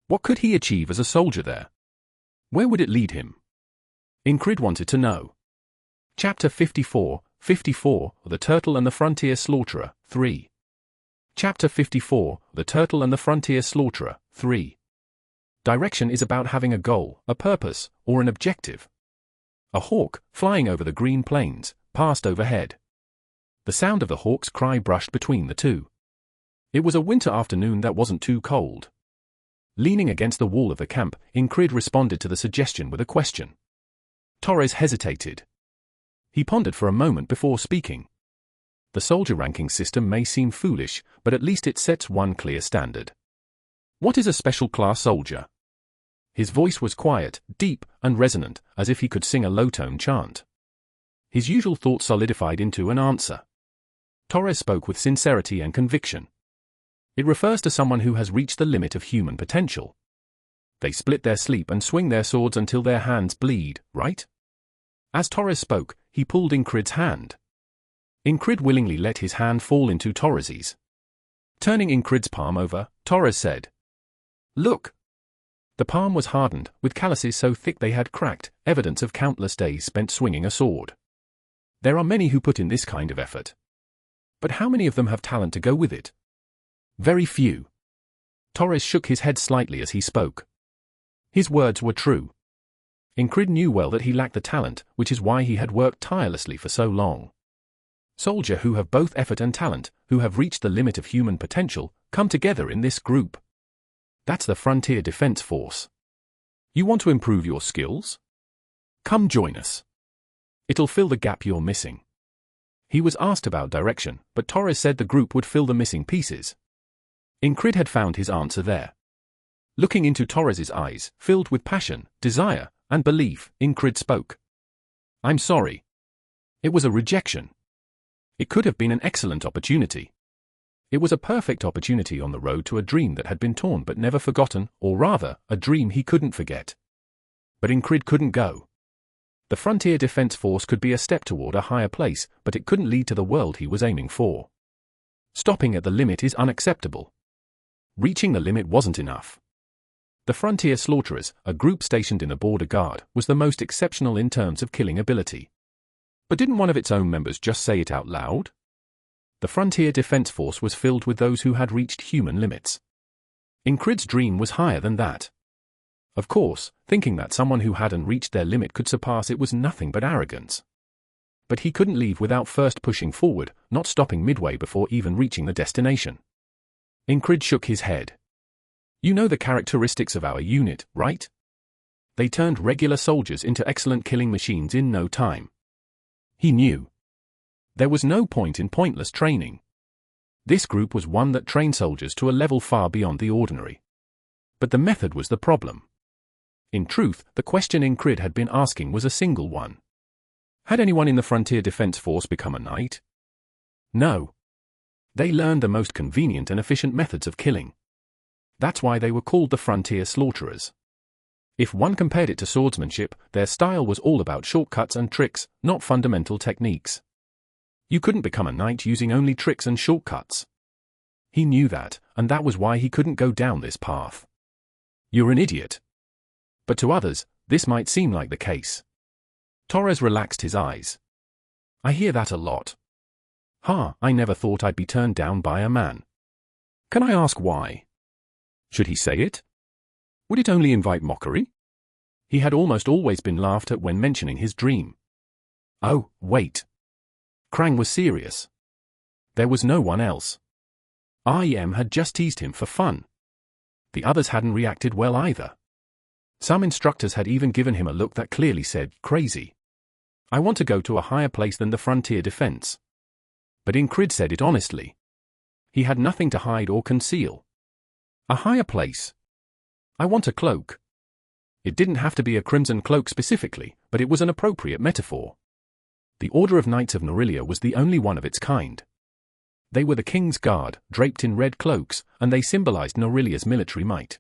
What could he achieve as a soldier there? Where would it lead him? Incrid wanted to know. Chapter 54, The Turtle and the Frontier Slaughterer, 3. Chapter 54, The Turtle and the Frontier Slaughterer, 3. Direction is about having a goal, a purpose, or an objective. A hawk, flying over the green plains, passed overhead. The sound of the hawk's cry brushed between the two. It was a winter afternoon that wasn't too cold. Leaning against the wall of the camp, Ingrid responded to the suggestion with a question. Torres hesitated. He pondered for a moment before speaking. The soldier ranking system may seem foolish, but at least it sets one clear standard. What is a special class soldier? His voice was quiet, deep, and resonant, as if he could sing a low-tone chant. His usual thought solidified into an answer. Torres spoke with sincerity and conviction. It refers to someone who has reached the limit of human potential. They split their sleep and swing their swords until their hands bleed, right? As Torres spoke, he pulled Ingrid's hand. Ingrid willingly let his hand fall into Torres's. Turning Ingrid's palm over, Torres said, "Look." The palm was hardened, with calluses so thick they had cracked, evidence of countless days spent swinging a sword. There are many who put in this kind of effort. But how many of them have talent to go with it? Very few. Torres shook his head slightly as he spoke. His words were true. Ingrid knew well that he lacked the talent, which is why he had worked tirelessly for so long. Soldiers who have both effort and talent, who have reached the limit of human potential, come together in this group. That's the Frontier Defense Force. You want to improve your skills? Come join us. It'll fill the gap you're missing. He was asked about direction, but Torres said the group would fill the missing pieces. Ingrid had found his answer there. Looking into Torres's eyes, filled with passion, desire, and belief, Ingrid spoke. "I'm sorry. It was a rejection. It could have been an excellent opportunity. It was a perfect opportunity on the road to a dream that had been torn but never forgotten, or rather, a dream he couldn't forget. But Ingrid couldn't go. The Frontier Defense Force could be a step toward a higher place, but it couldn't lead to the world he was aiming for. Stopping at the limit is unacceptable. Reaching the limit wasn't enough. The Frontier Slaughterers, a group stationed in the Border Guard, was the most exceptional in terms of killing ability. But didn't one of its own members just say it out loud? The Frontier Defense Force was filled with those who had reached human limits. Ingrid's dream was higher than that. Of course, thinking that someone who hadn't reached their limit could surpass it was nothing but arrogance. But he couldn't leave without first pushing forward, not stopping midway before even reaching the destination. Ingrid shook his head. You know the characteristics of our unit, right? They turned regular soldiers into excellent killing machines in no time. He knew. There was no point in pointless training. This group was one that trained soldiers to a level far beyond the ordinary. But the method was the problem. In truth, the question Ingrid had been asking was a single one. Had anyone in the Frontier Defense Force become a knight? No. They learned the most convenient and efficient methods of killing. That's why they were called the Frontier Slaughterers. If one compared it to swordsmanship, their style was all about shortcuts and tricks, not fundamental techniques. You couldn't become a knight using only tricks and shortcuts. He knew that, and that was why he couldn't go down this path. You're an idiot. But to others, this might seem like the case. Torres relaxed his eyes. I hear that a lot. I never thought I'd be turned down by a man. Can I ask why? Should he say it? Would it only invite mockery? He had almost always been laughed at when mentioning his dream. Oh, wait. Krang was serious. There was no one else. IM had just teased him for fun. The others hadn't reacted well either. Some instructors had even given him a look that clearly said, crazy. I want to go to a higher place than the Frontier Defense. But Ingrid said it honestly. He had nothing to hide or conceal. A higher place. I want a cloak. It didn't have to be a crimson cloak specifically, but it was an appropriate metaphor. The Order of Knights of Norillia was the only one of its kind. They were the King's Guard, draped in red cloaks, and they symbolized Norillia's military might.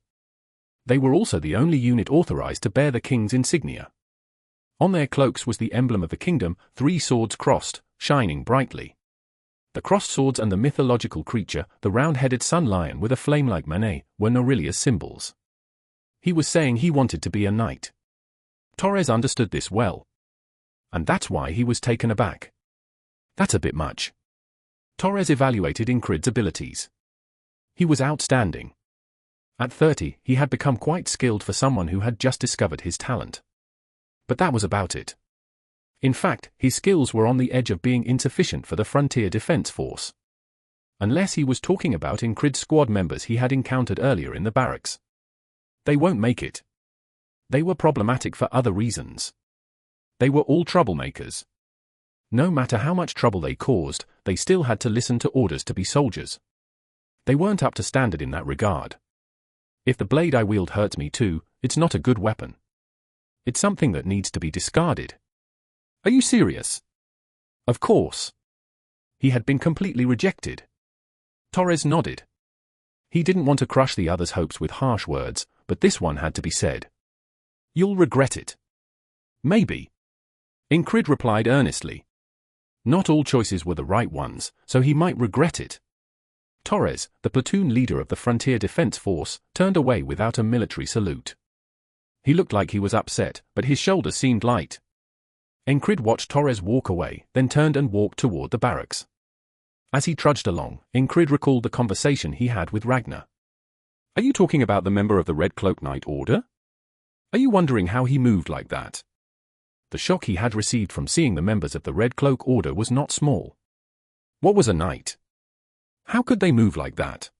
They were also the only unit authorized to bear the King's insignia. On their cloaks was the emblem of the kingdom, 3 swords crossed, shining brightly. The crossed swords and the mythological creature, the round-headed sun lion with a flame-like mane, were Norillia's symbols. He was saying he wanted to be a knight. Torres understood this well. And that's why he was taken aback. That's a bit much. Torres evaluated Ingrid's abilities. He was outstanding. At 30, he had become quite skilled for someone who had just discovered his talent. But that was about it. In fact, his skills were on the edge of being insufficient for the Frontier Defense Force. Unless he was talking about Incrid's squad members he had encountered earlier in the barracks. They won't make it. They were problematic for other reasons. They were all troublemakers. No matter how much trouble they caused, they still had to listen to orders to be soldiers. They weren't up to standard in that regard. If the blade I wield hurts me too, it's not a good weapon. It's something that needs to be discarded. Are you serious? Of course. He had been completely rejected. Torres nodded. He didn't want to crush the other's hopes with harsh words, but this one had to be said. You'll regret it. Maybe. Incrid replied earnestly. Not all choices were the right ones, so he might regret it. Torres, the platoon leader of the Frontier Defense Force, turned away without a military salute. He looked like he was upset, but his shoulders seemed light. Incrid watched Torres walk away, then turned and walked toward the barracks. As he trudged along, Incrid recalled the conversation he had with Ragnar. Are you talking about the member of the Red Cloak Knight Order? Are you wondering how he moved like that? The shock he had received from seeing the members of the Red Cloak Order was not small. What was a knight? How could they move like that?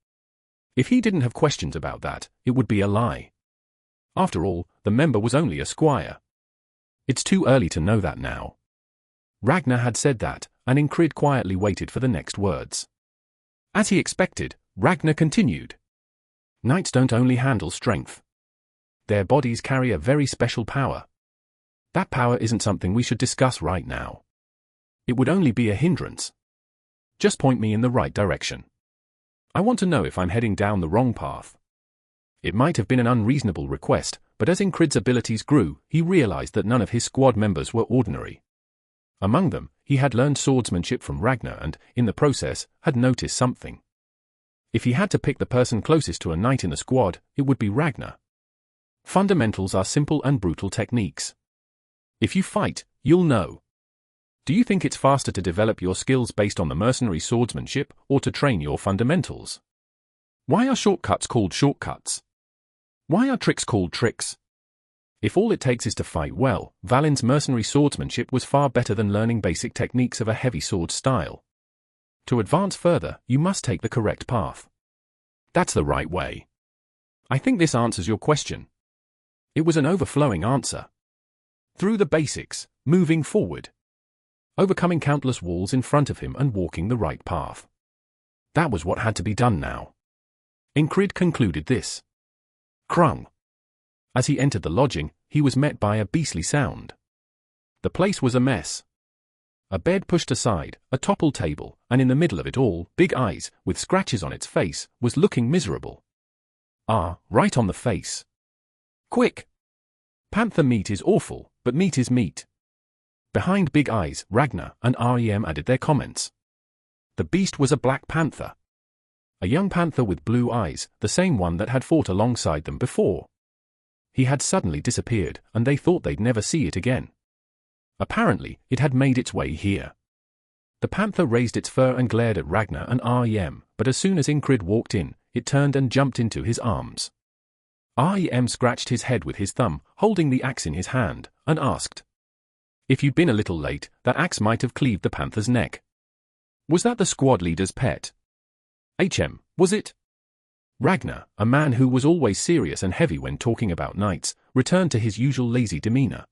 If he didn't have questions about that, it would be a lie. After all, the member was only a squire. It's too early to know that now. Ragnar had said that, and Incrid quietly waited for the next words. As he expected, Ragnar continued. Knights don't only handle strength. Their bodies carry a very special power. That power isn't something we should discuss right now. It would only be a hindrance. Just point me in the right direction. I want to know if I'm heading down the wrong path. It might have been an unreasonable request, but as Incrid's abilities grew, he realized that none of his squad members were ordinary. Among them, he had learned swordsmanship from Ragnar and, in the process, had noticed something. If he had to pick the person closest to a knight in the squad, it would be Ragnar. Fundamentals are simple and brutal techniques. If you fight, you'll know. Do you think it's faster to develop your skills based on the mercenary swordsmanship or to train your fundamentals? Why are shortcuts called shortcuts? Why are tricks called tricks? If all it takes is to fight well, Valin's mercenary swordsmanship was far better than learning basic techniques of a heavy sword style. To advance further, you must take the correct path. That's the right way. I think this answers your question. It was an overflowing answer. Through the basics, moving forward. Overcoming countless walls in front of him and walking the right path. That was what had to be done now. Incrid concluded this. Crung. As he entered the lodging, he was met by a beastly sound. The place was a mess. A bed pushed aside, a toppled table, and in the middle of it all, Big Eyes, with scratches on its face, was looking miserable. Ah, right on the face. Quick! Panther meat is awful, but meat is meat. Behind Big Eyes, Ragnar and REM added their comments. The beast was a black panther. A young panther with blue eyes, the same one that had fought alongside them before. He had suddenly disappeared, and they thought they'd never see it again. Apparently, it had made its way here. The panther raised its fur and glared at Ragnar and REM, but as soon as Incrid walked in, it turned and jumped into his arms. REM scratched his head with his thumb, holding the axe in his hand, and asked. If you'd been a little late, that axe might have cleaved the panther's neck. Was that the squad leader's pet? Was it? Ragnar, a man who was always serious and heavy when talking about knights, returned to his usual lazy demeanor.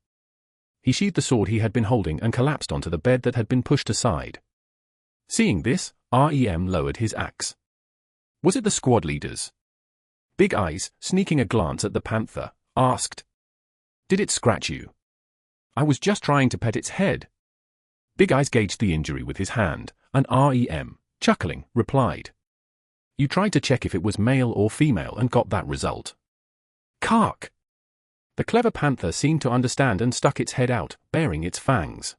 He sheathed the sword he had been holding and collapsed onto the bed that had been pushed aside. Seeing this, REM lowered his axe. Was it the squad leader's? Big Eyes, sneaking a glance at the panther, asked. Did it scratch you? I was just trying to pet its head. Big Eyes gauged the injury with his hand, and REM, chuckling, replied. You tried to check if it was male or female and got that result. Kark! The clever panther seemed to understand and stuck its head out, baring its fangs.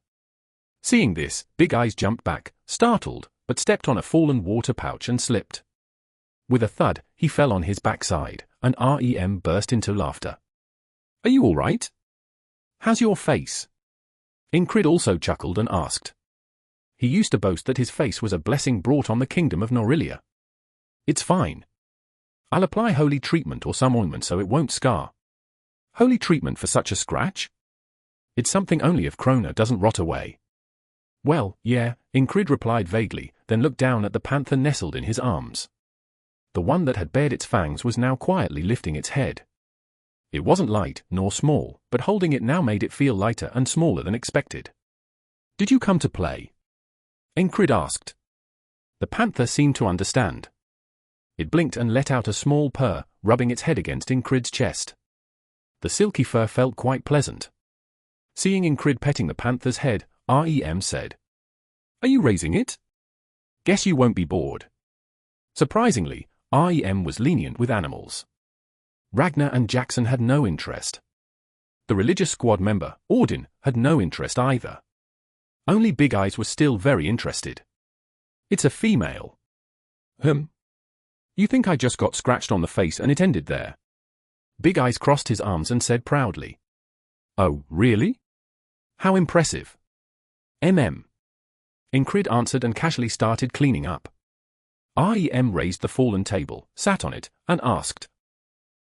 Seeing this, Big Eyes jumped back, startled, but stepped on a fallen water pouch and slipped. With a thud, he fell on his backside, and REM burst into laughter. Are you all right? How's your face? Incrid also chuckled and asked. He used to boast that his face was a blessing brought on the kingdom of Norilia. It's fine. I'll apply holy treatment or some ointment so it won't scar. Holy treatment for such a scratch? It's something only if Krona doesn't rot away. Well, yeah, Ingrid replied vaguely, then looked down at the panther nestled in his arms. The one that had bared its fangs was now quietly lifting its head. It wasn't light, nor small, but holding it now made it feel lighter and smaller than expected. Did you come to play? Ingrid asked. The panther seemed to understand. It blinked and let out a small purr, rubbing its head against Ingrid's chest. The silky fur felt quite pleasant. Seeing Ingrid petting the panther's head, Rem said, "Are you raising it? Guess you won't be bored." Surprisingly, Rem was lenient with animals. Ragnar and Jackson had no interest. The religious squad member, Audin, had no interest either. Only Big Eyes was still very interested. It's a female. You think I just got scratched on the face and it ended there? Big Eyes crossed his arms and said proudly. Oh, really? How impressive. Ingrid answered and casually started cleaning up. Rem raised the fallen table, sat on it, and asked.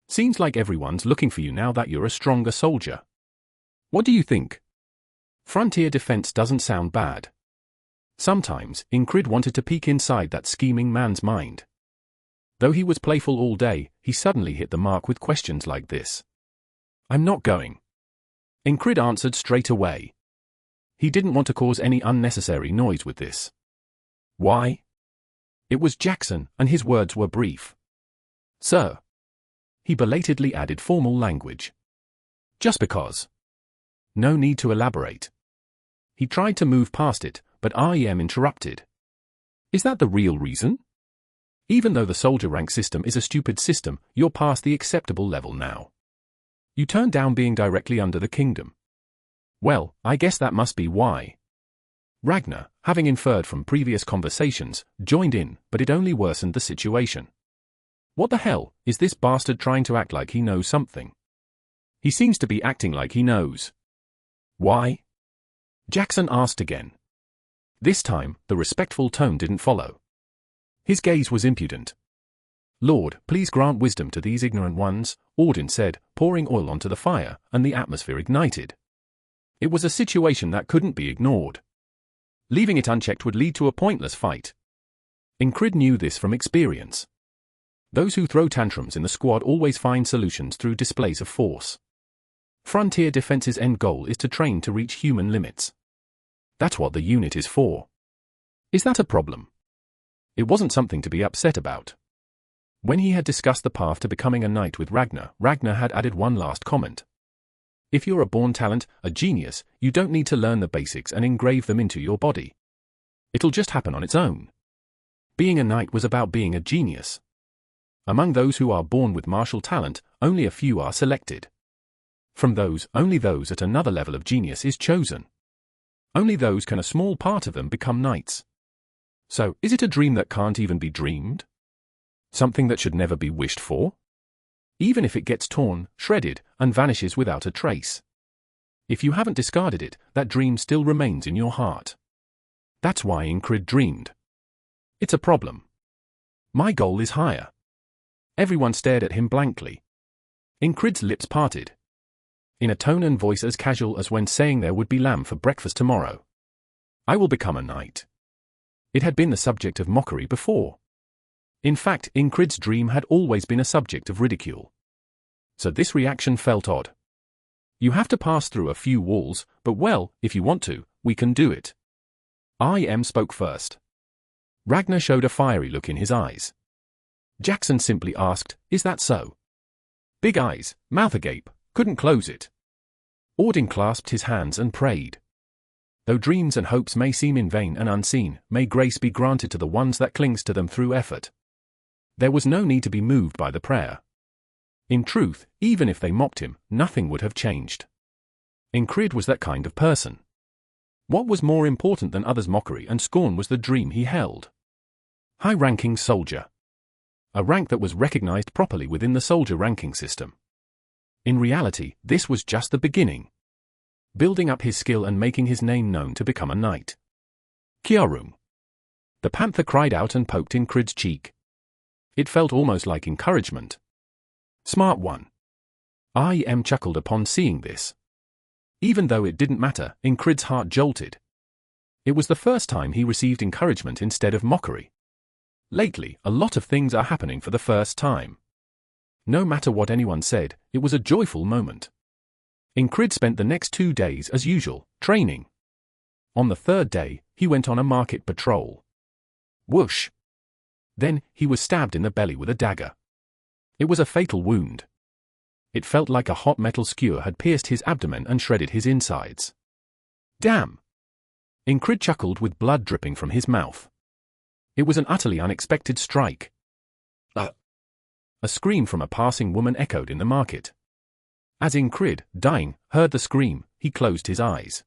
Seems like everyone's looking for you now that you're a stronger soldier. What do you think? Frontier defense doesn't sound bad. Sometimes, Ingrid wanted to peek inside that scheming man's mind. Though he was playful all day, he suddenly hit the mark with questions like this. I'm not going. Ingrid answered straight away. He didn't want to cause any unnecessary noise with this. Why? It was Jackson, and his words were brief. Sir. He belatedly added formal language. Just because. No need to elaborate. He tried to move past it, but Rem interrupted. Is that the real reason? Even though the soldier rank system is a stupid system, you're past the acceptable level now. You turned down being directly under the kingdom. Well, I guess that must be why. Ragnar, having inferred from previous conversations, joined in, but it only worsened the situation. What the hell, is this bastard trying to act like he knows something? He seems to be acting like he knows. Why? Jackson asked again. This time, the respectful tone didn't follow. His gaze was impudent. Lord, please grant wisdom to these ignorant ones, Audin said, pouring oil onto the fire, and the atmosphere ignited. It was a situation that couldn't be ignored. Leaving it unchecked would lead to a pointless fight. Ingrid knew this from experience. Those who throw tantrums in the squad always find solutions through displays of force. Frontier Defense's end goal is to train to reach human limits. That's what the unit is for. Is that a problem? It wasn't something to be upset about. When he had discussed the path to becoming a knight with Ragnar, Ragnar had added one last comment. If you're a born talent, a genius, you don't need to learn the basics and engrave them into your body. It'll just happen on its own. Being a knight was about being a genius. Among those who are born with martial talent, only a few are selected. From those, only those at another level of genius is chosen. Only those can a small part of them become knights. So, is it a dream that can't even be dreamed? Something that should never be wished for? Even if it gets torn, shredded, and vanishes without a trace. If you haven't discarded it, that dream still remains in your heart. That's why Ingrid dreamed. It's a problem. My goal is higher. Everyone stared at him blankly. Ingrid's lips parted. In a tone and voice as casual as when saying there would be lamb for breakfast tomorrow. I will become a knight. It had been the subject of mockery before. In fact, Ingrid's dream had always been a subject of ridicule. So this reaction felt odd. You have to pass through a few walls, but well, if you want to, we can do it. Rem spoke first. Ragnar showed a fiery look in his eyes. Jackson simply asked, is that so? Big Eyes, mouth agape, couldn't close it. Audin clasped his hands and prayed. Though dreams and hopes may seem in vain and unseen, may grace be granted to the ones that clings to them through effort. There was no need to be moved by the prayer. In truth, even if they mocked him, nothing would have changed. Ingrid was that kind of person. What was more important than others' mockery and scorn was the dream he held. High-ranking soldier. A rank that was recognized properly within the soldier ranking system. In reality, this was just the beginning. Building up his skill and making his name known to become a knight. Kyarum. The panther cried out and poked Ingrid's cheek. It felt almost like encouragement. Smart one. Chuckled upon seeing this. Even though it didn't matter, Ingrid's heart jolted. It was the first time he received encouragement instead of mockery. Lately, a lot of things are happening for the first time. No matter what anyone said, it was a joyful moment. Ingrid spent the next 2 days as usual, training. On the third day, he went on a market patrol. Whoosh! Then, he was stabbed in the belly with a dagger. It was a fatal wound. It felt like a hot metal skewer had pierced his abdomen and shredded his insides. Damn! Ingrid chuckled with blood dripping from his mouth. It was an utterly unexpected strike. A scream from a passing woman echoed in the market. As Ingrid, dying, heard the scream, he closed his eyes.